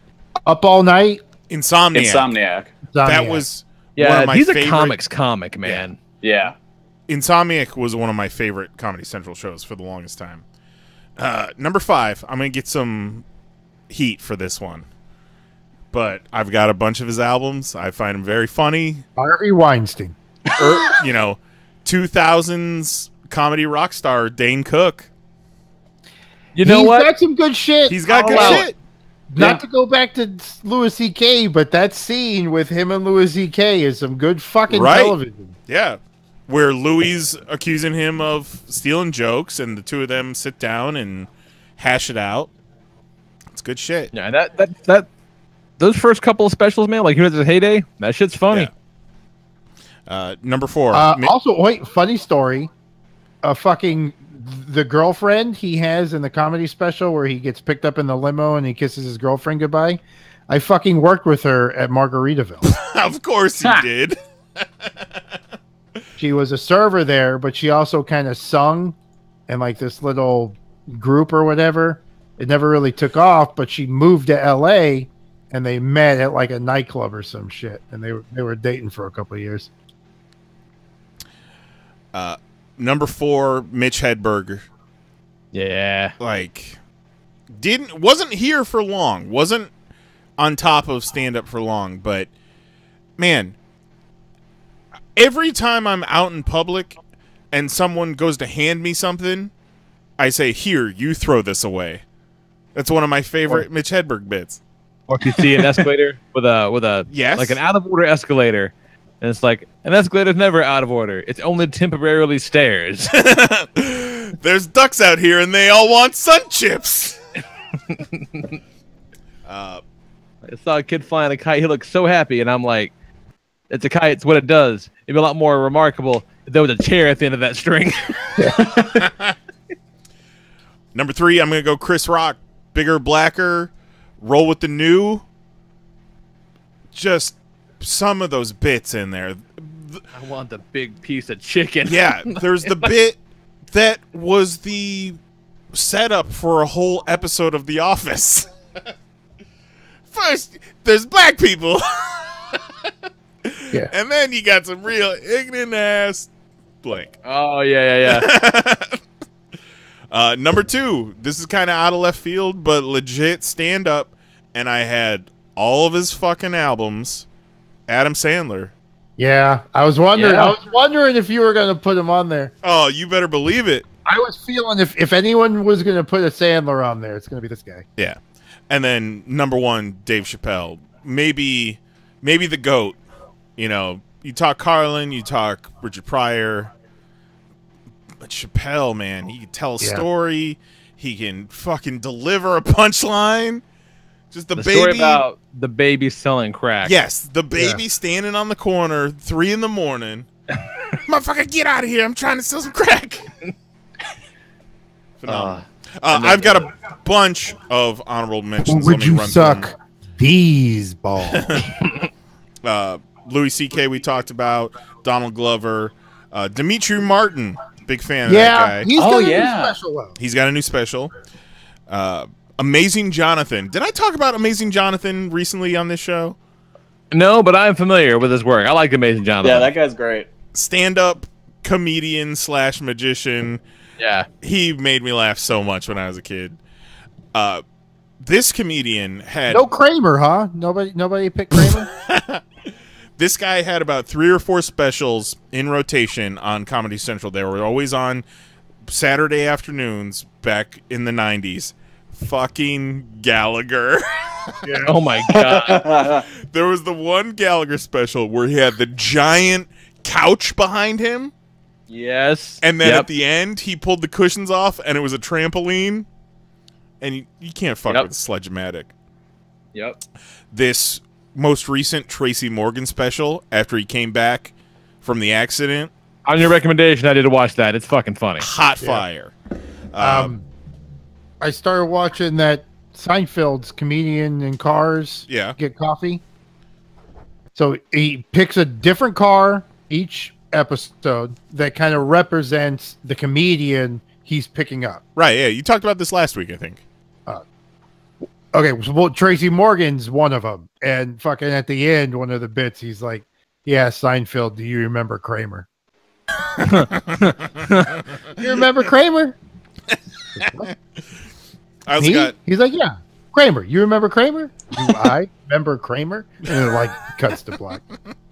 Up All Night? Insomniac. Insomniac. That was one yeah. of my He's a favorite. comics comic, man. Yeah. Insomniac was one of my favorite Comedy Central shows for the longest time. Number 5, I'm going to get some heat for this one. But I've got a bunch of his albums. I find him very funny. Harvey Weinstein. 2000s comedy rock star Dane Cook. You know He's what? got some good shit. He's got good allow shit. Not to go back to Louis C.K., but that scene with him and Louis C.K. is some good fucking Right. television. Yeah. Where Louis accusing him of stealing jokes, and the two of them sit down and hash it out. It's good shit. Yeah, that those first couple of specials, man, like Here's the Heyday, that shit's funny. Yeah. Number 4. Also, wait, funny story. The girlfriend he has in the comedy special where he gets picked up in the limo and he kisses his girlfriend goodbye. I fucking worked with her at Margaritaville. Of course he did. She was a server there, but she also kind of sung in like this little group or whatever. It never really took off, but she moved to LA and they met at like a nightclub or some shit. And they were dating for a couple of years. Number 4, Mitch Hedberg. Yeah. Like, wasn't here for long. Wasn't on top of stand-up for long. But, man, every time I'm out in public and someone goes to hand me something, I say, here, you throw this away. That's one of my favorite Mitch Hedberg bits. Or if you see an escalator with a Yes. like an out of order escalator, and it's like an escalator's never out of order. It's only temporarily stairs. There's ducks out here and they all want sun chips. I saw a kid flying a kite. He looked so happy, and I'm like, it's a kite. It's what it does. It'd be a lot more remarkable if there was a chair at the end of that string. Number 3, I'm going to go Chris Rock. Bigger, blacker, roll with the new. Just some of those bits in there. I want the big piece of chicken. Yeah, there's the bit that was the setup for a whole episode of The Office. First, there's black people. Yeah. And then you got some real ignorant ass blank. Oh, yeah. Number 2, this is kind of out of left field, but legit stand up. And I had all of his fucking albums. Adam Sandler. Yeah, I was wondering. Yeah. I was wondering if you were going to put him on there. Oh, you better believe it. I was feeling if anyone was going to put a Sandler on there, it's going to be this guy. Yeah. And then number 1, Dave Chappelle. Maybe the GOAT. You know, you talk Carlin, you talk Richard Pryor. But Chappelle, man, he can tell a story. He can fucking deliver a punchline. Just the baby. Story about the baby selling crack. Yes, the baby standing on the corner, 3 a.m. Motherfucker, get out of here! I'm trying to sell some crack. Phenomenal. I've got a bunch of honorable mentions. Would Let me you run suck these balls? Louis C.K. we talked about. Donald Glover. Demetri Martin. Big fan of Yeah, that guy. he's got a new yeah. special though. He's got a new special. Amazing Jonathan. Did I talk about Amazing Jonathan recently on this show? No, but I'm familiar with his work. I like Amazing Jonathan. Yeah, that guy's great. Stand-up comedian / magician. Yeah. He made me laugh so much when I was a kid. This comedian had... No Kramer, huh? Nobody picked Kramer. This guy had about 3 or 4 specials in rotation on Comedy Central. They were always on Saturday afternoons back in the 90s. Fucking Gallagher. Oh my god. There was the one Gallagher special where he had the giant couch behind him, Yes. and then Yep. at the end he pulled the cushions off and it was a trampoline. And you can't fuck Yep. with Sledge-O-Matic. Yep. This most recent Tracy Morgan special, after he came back from the accident, On your recommendation, I did watch that. It's fucking funny. hot fire. I started watching that Seinfeld's comedian in cars. Yeah. Get coffee. So he picks a different car each episode that kind of represents the comedian he's picking up. Right, yeah. You talked about this last week, I think. Okay, well, Tracy Morgan's one of them, and fucking at the end, one of the bits, he's like, "Yeah, Seinfeld, do you remember Kramer? You remember Kramer?" I also got He's like, "Yeah, Kramer. You remember Kramer? Do I remember Kramer?" And it like cuts to black.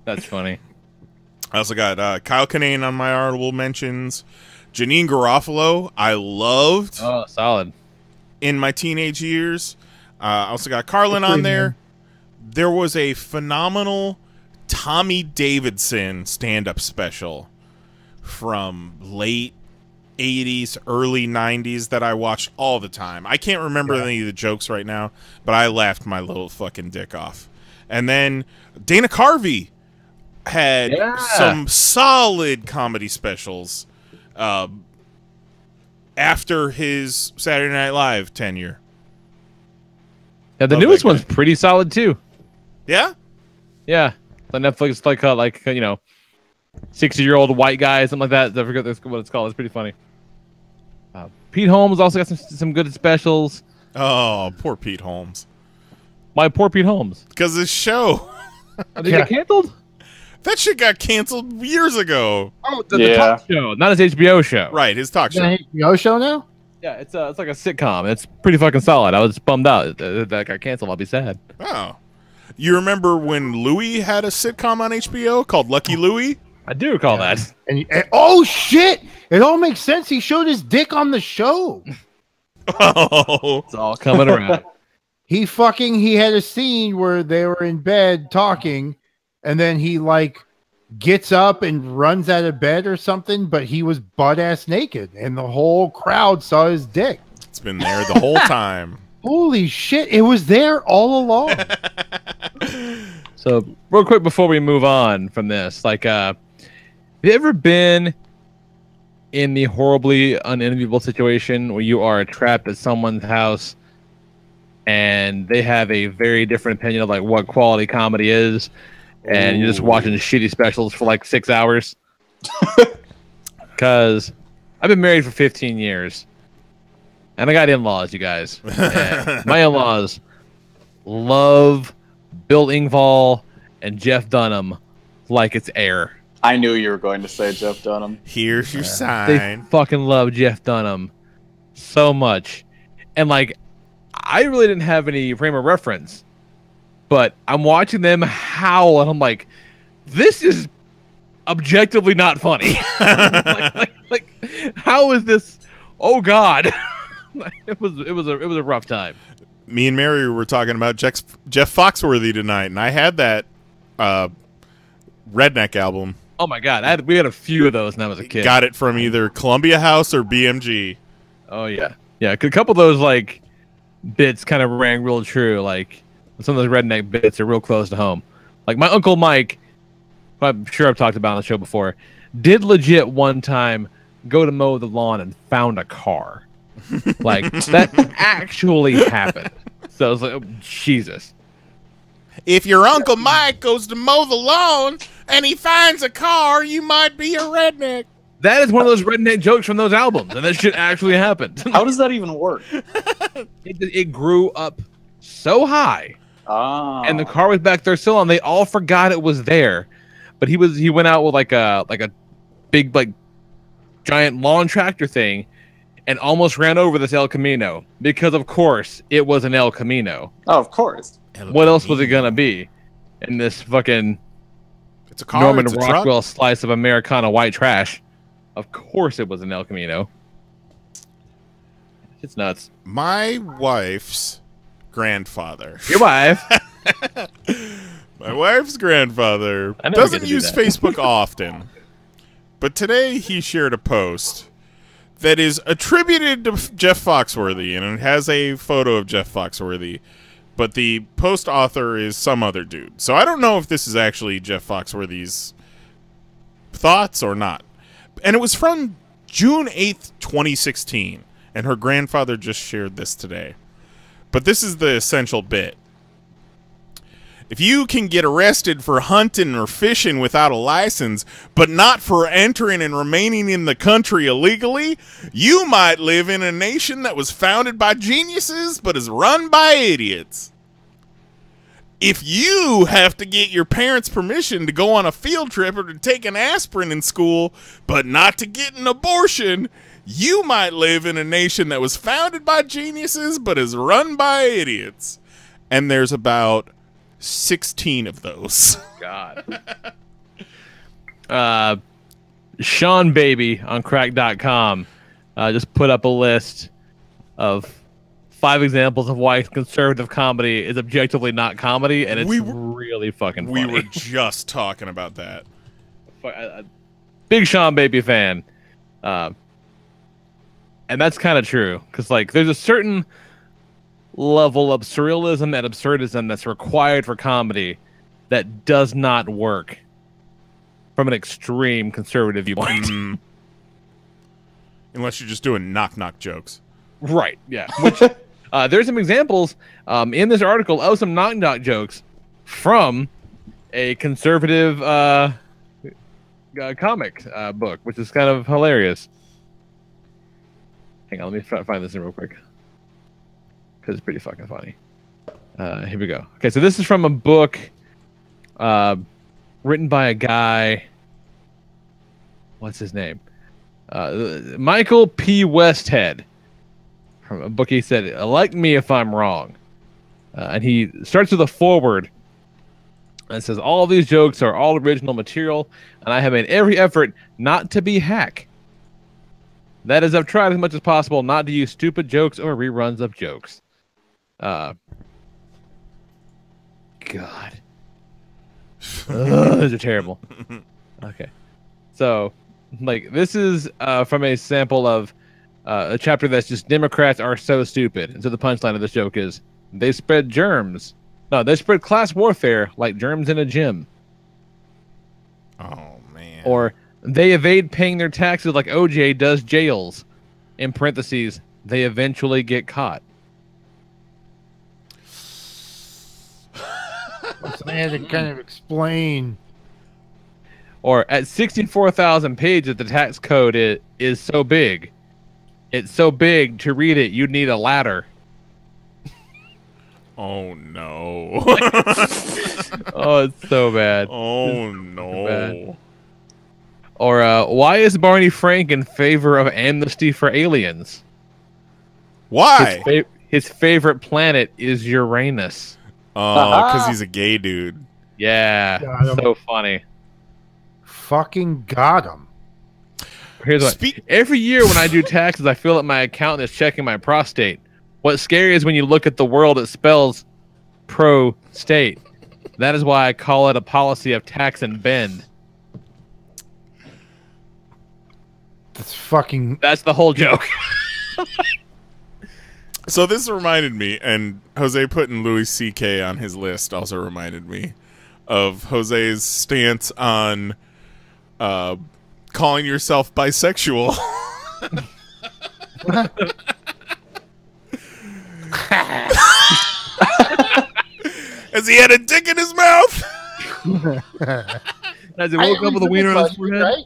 That's funny. Kyle Kinane on my honorable mentions. Janine Garofalo, I loved. Oh, solid. in my teenage years. I also got Carlin on there. There was a phenomenal Tommy Davidson stand-up special from late 80s, early 90s that I watched all the time. I can't remember any of the jokes right now, but I laughed my little fucking dick off. And then Dana Carvey had some solid comedy specials after his Saturday Night Live tenure. Yeah, the newest one's pretty solid too. Yeah? Yeah. The Netflix, like 60-year-old white guy, something like that. I forget what it's called. It's pretty funny. Pete Holmes also got some good specials. Oh, poor Pete Holmes. My poor Pete Holmes. Because his show. Did it get canceled? That shit got canceled years ago. Oh, the talk show, not his HBO show. Right, his talk show. An HBO show now? Yeah, it's like a sitcom. It's pretty fucking solid. I was bummed out that got canceled. I'll be sad. Oh. You remember when Louis had a sitcom on HBO called Lucky Louie? I do recall that. And oh shit! It all makes sense. He showed his dick on the show. Oh, it's all coming around. He had a scene where they were in bed talking, and then he gets up and runs out of bed or something, but he was butt ass naked, and the whole crowd saw his dick. It's been there the whole time. Holy shit! It was there all along. So, real quick before we move on from this, have you ever been in the horribly unenviable situation where you are trapped at someone's house and they have a very different opinion of what quality comedy is, and you're just watching shitty specials for 6 hours? Because I've been married for 15 years, and I got in-laws, you guys. And my in-laws love Bill Engvall and Jeff Dunham like it's air. I knew you were going to say Jeff Dunham. Here's your sign. They fucking love Jeff Dunham so much. And I really didn't have any frame of reference, but I'm watching them howl and I'm like, this is objectively not funny. How is this? Oh God. It was a rough time. Me and Mary were talking about Jeff Foxworthy tonight, and I had that Redneck album. Oh my God, we had a few of those when I was a kid. Got it from either Columbia House or BMG. Oh yeah, yeah. A couple of those bits kind of rang real true. Some of those redneck bits are real close to home. My Uncle Mike, who I'm sure I've talked about on the show before, did legit one time go to mow the lawn and found a car. That actually happened. So I was like, oh, Jesus. If your Uncle Mike goes to mow the lawn and he finds a car, you might be a redneck. That is one of those redneck jokes from those albums, and that shit actually happened. How does that even work? It grew up so high, and the car was back there still, and they all forgot it was there. But he went out with a big giant lawn tractor thing, and almost ran over this El Camino because, of course, it was an El Camino. Oh, of course. What else was it gonna be in this fucking it's a car, Norman it's a Rockwell truck. slice of Americana white trash? Of course it was an El Camino. It's nuts. My wife's grandfather. Your wife. My wife's grandfather I never get doesn't to do use that. Facebook often. But today he shared a post that is attributed to Jeff Foxworthy, and it has a photo of Jeff Foxworthy. But the post author is some other dude. So I don't know if this is actually Jeff Foxworthy's thoughts or not. And it was from June 8th, 2016. And her grandfather just shared this today. But this is the essential bit. If you can get arrested for hunting or fishing without a license, but not for entering and remaining in the country illegally, you might live in a nation that was founded by geniuses but is run by idiots. If you have to get your parents' permission to go on a field trip or to take an aspirin in school, but not to get an abortion, you might live in a nation that was founded by geniuses but is run by idiots. And there's about 16 of those. God. Sean Baby on crack.com just put up a list of 5 examples of why conservative comedy is objectively not comedy, and it's really fucking funny. We were just talking about that. Big Sean Baby fan. And that's kind of true, because like there's a certain level of surrealism and absurdism that's required for comedy that does not work from an extreme conservative viewpoint. Unless you're just doing knock-knock jokes. Right, yeah. Which there's some examples in this article of some knock-knock jokes from a conservative comic book, which is kind of hilarious. Hang on, let me find this in real quick, because it's pretty fucking funny. Here we go. Okay, so this is from a book written by a guy. What's his name? Michael P. Westhead. From a book he said, "Elect me if I'm wrong." And he starts with a foreword and says, "All these jokes are all original material, and I have made every effort not to be hack. That is, I've tried as much as possible not to use stupid jokes or reruns of jokes." God. Those are terrible. Okay. So, like, this is from a sample of a chapter that's just Democrats are so stupid. And so the punchline of this joke is, they spread germs. No, they spread class warfare like germs in a gym. Oh, man. Or, they evade paying their taxes like OJ does jails. In parentheses, they eventually get caught. So they had to kind of explain. Or, at 64,000 pages, the tax code is so big. It's so big, to read it, you'd need a ladder. Oh, no. Oh, it's so bad. Oh, no. Bad. Or, why is Barney Frank in favor of amnesty for aliens? Why? His favorite planet is Uranus. Oh, because he's a gay dude. Yeah, so funny. Fucking got him. Here's what. Every year when I do taxes, I feel that my accountant is checking my prostate. What's scary is when you look at the world, it spells pro-state. That is why I call it a policy of tax and bend. That's the whole joke. So this reminded me, and Jose putting Louis C.K. on his list also reminded me of Jose's stance on calling yourself bisexual. As he had a dick in his mouth. As he woke up with a wiener on his forehead. Right?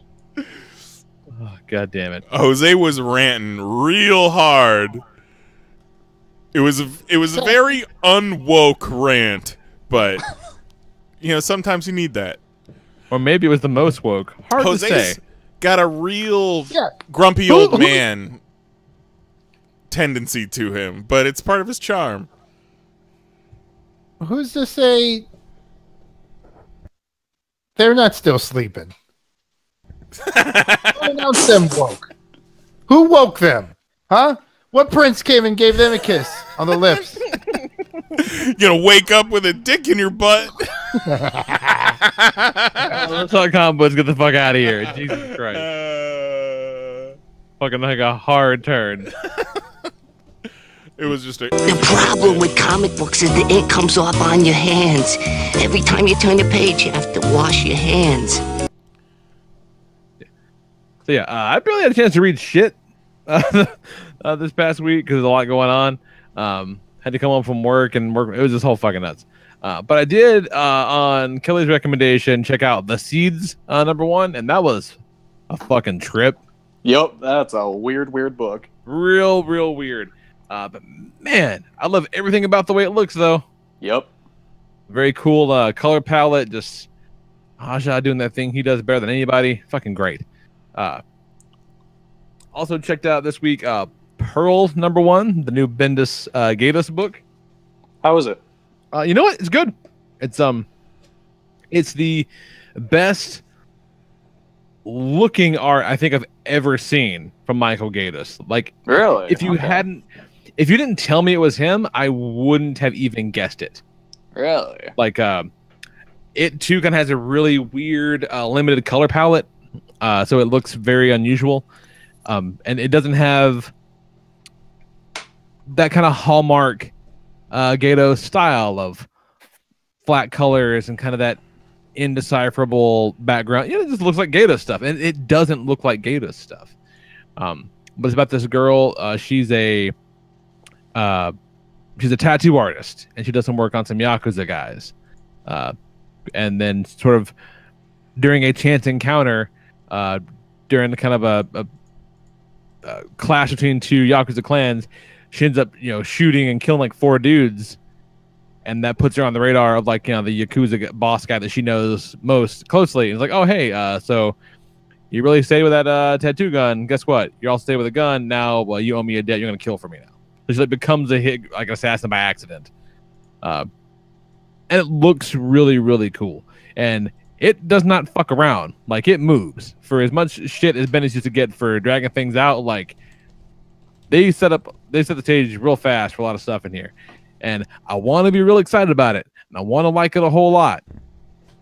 Oh, God damn it. Jose was ranting real hard. It was a very unwoke rant, but you know, sometimes you need that. Or maybe it was the most woke. Hard Jose's to say. Got a real grumpy old man tendency to him, but it's part of his charm. Who's to say they're not still sleeping? Who announced them woke? Who woke them? Huh? What prince came and gave them a kiss on the lips? You're gonna wake up with a dick in your butt. Let's talk comic books. Get the fuck out of here. Jesus Christ. Fucking like a hard turn. It was just a... The problem with comic books is the ink comes off on your hands. Every time you turn the page, you have to wash your hands. So yeah, I barely had a chance to read shit this past week because there's a lot going on. Had to come home from work and work. It was just whole fucking nuts. But I did, on Kelly's recommendation, check out The Seeds #1, and that was a fucking trip. Yep, that's a weird book. Real weird. But man, I love everything about the way it looks, though. Yep. Very cool color palette. Just Aja doing that thing he does better than anybody. Fucking great. Also checked out this week Pearl #1, the new Bendis Gaius book. How is it? You know what? It's good. It's the best looking art I think I've ever seen from Michael Gaius. Like, really, if you hadn't, if you didn't tell me it was him, I wouldn't have even guessed it. Really? Like, it too kind of has a really weird limited color palette, so it looks very unusual, and it doesn't have that kind of hallmark Gato style of flat colors and kind of that indecipherable background. Yeah, it just looks like Gato stuff, and it doesn't look like Gato stuff. But it's about this girl. She's a tattoo artist, and she does some work on some Yakuza guys. And then sort of during a chance encounter, during the kind of a clash between two Yakuza clans, she ends up, shooting and killing like 4 dudes. And that puts her on the radar of like, the Yakuza boss guy that she knows most closely. And it's like, oh, hey, so you really stayed with that tattoo gun. Guess what? You all stay with a gun. Now, well, you owe me a debt. You're going to kill for me now. So she like becomes a hit, like an assassin by accident. And it looks really, really cool. And it does not fuck around. Like, it moves. For as much shit as Bendis used to get for dragging things out, like, they set the stage real fast for a lot of stuff in here. And I want to be real excited about it. And I want to like it a whole lot.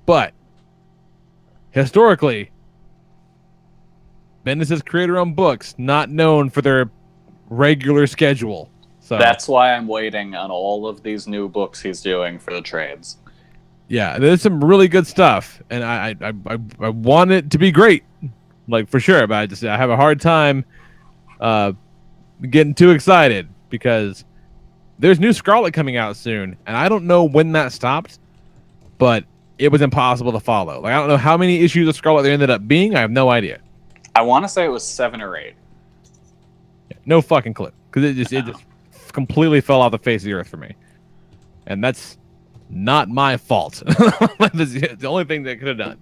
But historically, Bendis has creator-owned books not known for their regular schedule. So that's why I'm waiting on all of these new books he's doing for the trades. Yeah, there's some really good stuff, and I want it to be great, like for sure. But I have a hard time getting too excited because there's new Scarlet coming out soon, and I don't know when that stopped, but it was impossible to follow. Like, I don't know how many issues of Scarlet there ended up being. I have no idea. I want to say it was 7 or 8. Yeah, no fucking clue, because it just completely fell off the face of the earth for me, and that's not my fault. That's the only thing they could have done.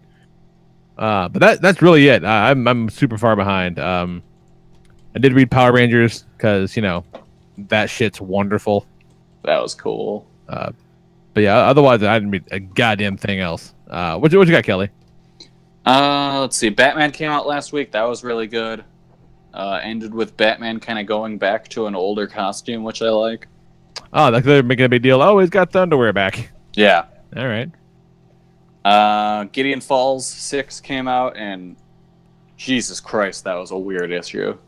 But that's really it. I'm super far behind. I did read Power Rangers because that shit's wonderful. That was cool. But yeah, otherwise I didn't read a goddamn thing else. What you got, Kelly? Let's see. Batman came out last week. That was really good. Ended with Batman kind of going back to an older costume, which I like. Oh, they're making a big deal. Oh, he's got the underwear back. Yeah. All right. Gideon Falls 6 came out, and Jesus Christ, that was a weird issue.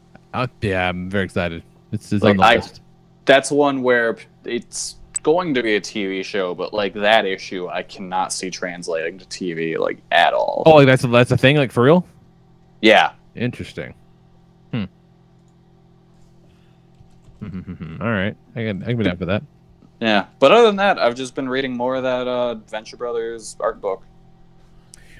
Yeah, I'm very excited. It's like, on the list. That's one where it's going to be a TV show, but like that issue, I cannot see translating to TV like at all. Oh, like that's a thing, like for real? Yeah. Interesting. All right, I can be down for that. Yeah, but other than that, I've just been reading more of that Venture Brothers art book,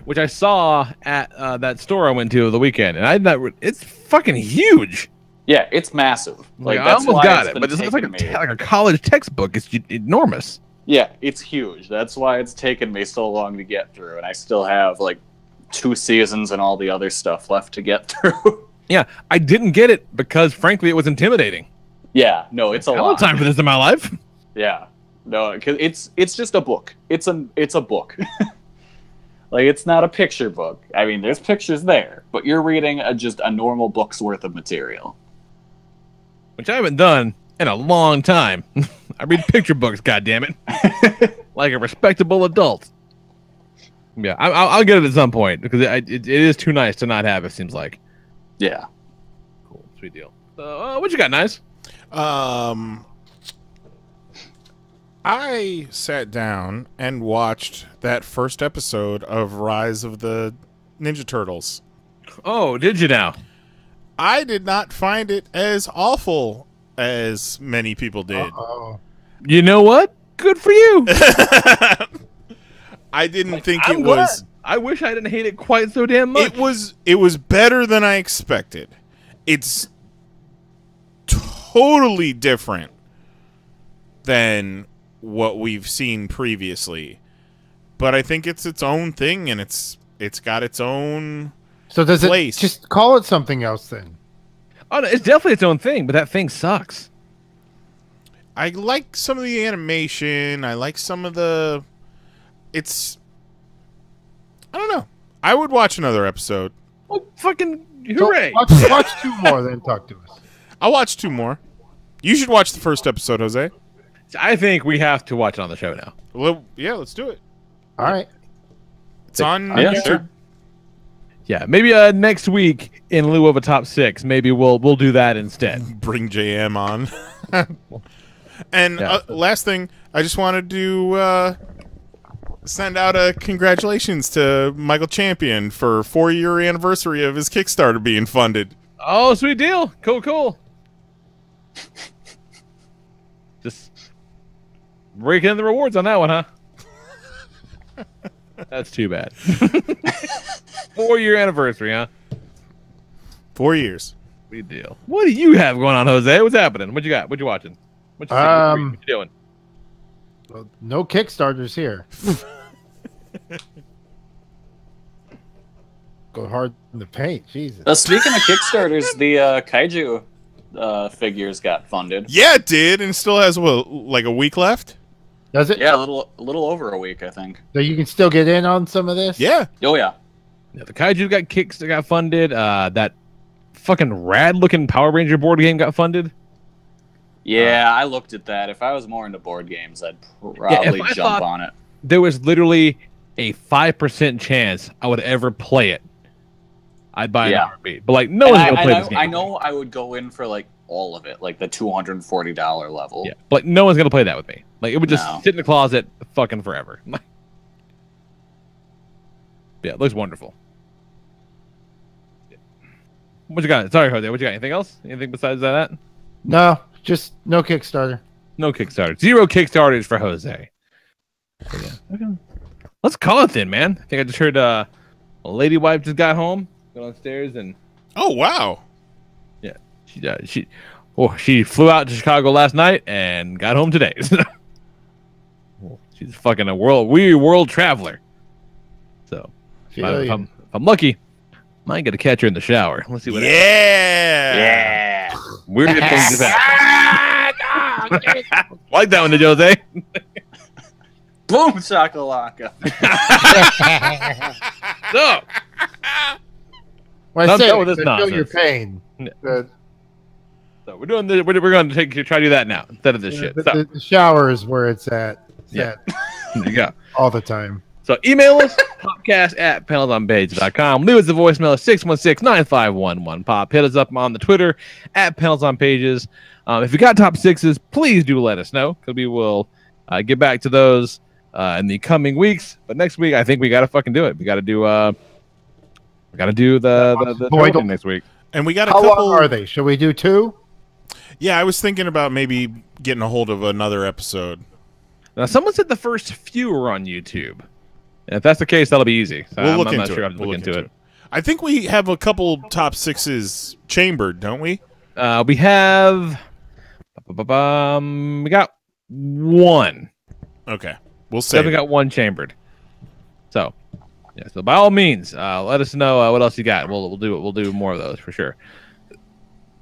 which I saw at that store I went to the weekend, and it's fucking huge. Yeah, it's massive. Like I almost got it, but it's like a college textbook. It's enormous. Yeah, it's huge. That's why it's taken me so long to get through, and I still have like 2 seasons and all the other stuff left to get through. Yeah, I didn't get it because, frankly, it was intimidating. Yeah, no, it's a lot. I don't have time for this in my life. Yeah, no, because it's just a book. It's a book. Like, it's not a picture book. I mean, there's pictures there, but you're reading just a normal book's worth of material. Which I haven't done in a long time. I read picture books, goddammit. Like a respectable adult. Yeah, I'll get it at some point, because it is too nice to not have, it seems like. Yeah. Cool, sweet deal. What you got, Knize? I sat down and watched that first episode of Rise of the Ninja Turtles. Oh, did you now? I did not find it as awful as many people did. Uh-oh. You know what? Good for you. I didn't think it was... I wish I didn't hate it quite so damn much. It was better than I expected. It's totally different than what we've seen previously, but I think it's its own thing, and it's got its own place. It just call it something else then? Oh, no, it's definitely its own thing, but that thing sucks. I like some of the animation. I like some of the... I don't know. I would watch another episode. Oh, fucking hooray. So watch 2 more, then talk to us. I'll watch 2 more. You should watch the first episode, Jose. I think we have to watch it on the show now. Well, yeah, let's do it. All right. It's on Yeah, YouTube. sure. Yeah, maybe next week in lieu of a top 6, maybe we'll do that instead. Bring JM on. And Yeah. last thing, I just wanted to send out a congratulations to Michael Champion for 4-year anniversary of his Kickstarter being funded. Oh, sweet deal. Cool. Just breaking in the rewards on that one, huh? That's too bad. 4-year anniversary, huh? 4 years. Sweet deal. What do you have going on, Jose? What's happening? What you got? What you watching? What you seeing? What you doing? Well, no Kickstarters here. Go hard in the paint. Jesus. Speaking of Kickstarters, the kaiju figures got funded. Yeah, it did, and it still has, like a week left? Does it? Yeah, a little over a week, I think. So you can still get in on some of this? Yeah. Oh yeah. Yeah, the kaiju got funded. That fucking rad-looking Power Ranger board game got funded. Yeah, I looked at that. If I was more into board games, I'd probably I jump thought on it. There was literally a 5% chance I would ever play it, I'd buy an RB. But like, no one's gonna play this game. I know I would go in for like all of it, like the $240 level. Yeah, but like, no one's gonna play that with me. Like, it would just No. sit in the closet fucking forever. Yeah, it looks wonderful. What you got? Sorry, Jose. What you got? Anything else? Anything besides that? No, just no Kickstarter. No Kickstarter. 0 Kickstarters for Jose. So, yeah. Let's call it then, man. I think I just heard a lady wife just got home, got downstairs, and Oh, wow. yeah, she flew out to Chicago last night and got home today. She's fucking a world traveler. So if I'm lucky, might get to catch her in the shower. Let's see what happens. Yeah. Weird things have happened. Like that one, did you, Jose? Boom shakalaka. So, When I I'm say done with this feel your nonsense. pain. Yeah. The, so we're doing this. We're going to try to do that now instead of this shit. So, the shower is where it's at. Yeah. There you go. All the time. So email us, podcast@PanelsOnPages.com. Leave us a voicemail at 616-9511-POP. Hit us up on the Twitter @PanelsOnPages. If you got top 6s, please do let us know, because we will get back to those in the coming weeks. But next week, I think we got to fucking do it. We got to do the Boydle. next week. And we got a How couple. long are they? Should we do 2? Yeah, I was thinking about maybe getting a hold of another episode. Now, someone said the first few were on YouTube. And if that's the case, that'll be easy. So We'll look I'm not into sure it. I'll just We'll look look into into it. I think we have a couple top 6s chambered, don't we? We have we got 1. Okay. We'll We save it. got 1 chambered. So, yeah. So by all means, let us know what else you got. We'll do more of those for sure.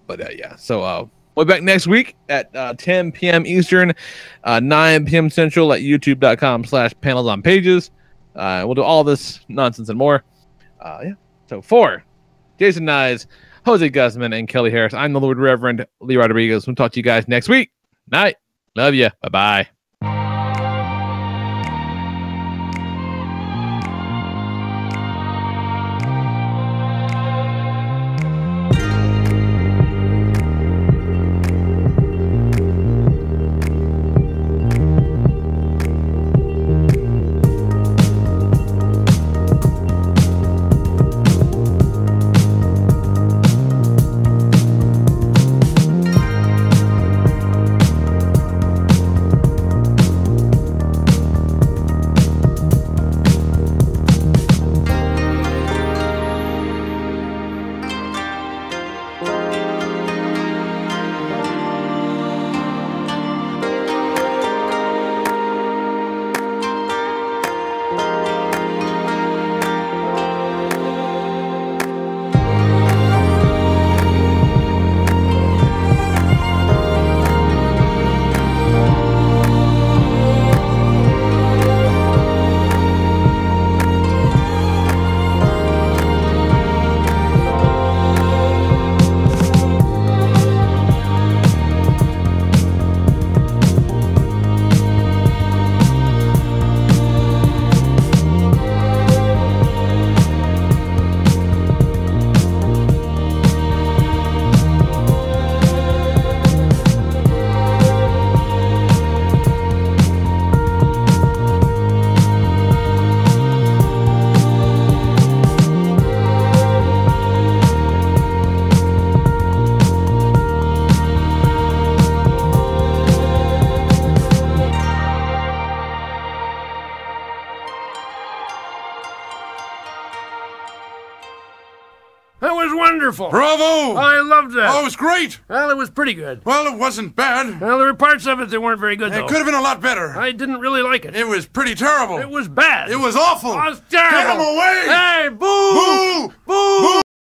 But yeah. So we'll be back next week at 10 p.m. Eastern, 9 p.m. Central at youtube.com/panelsonpages. We'll do all this nonsense and more. Yeah. So for Jason Knize, Jose Guzman, and Kelly Harris, I'm the Lord Reverend Lee Rodriguez. We'll talk to you guys next week. Night. Love you. Bye-bye. That was wonderful. Bravo! I loved that. Oh, it was great. Well, it was pretty good. Well, it wasn't bad. Well, there were parts of it that weren't very good, though. It could have been a lot better. I didn't really like it. It was pretty terrible. It was bad. It was awful. It was terrible. Get him away! Hey, boo! Boo! Boo!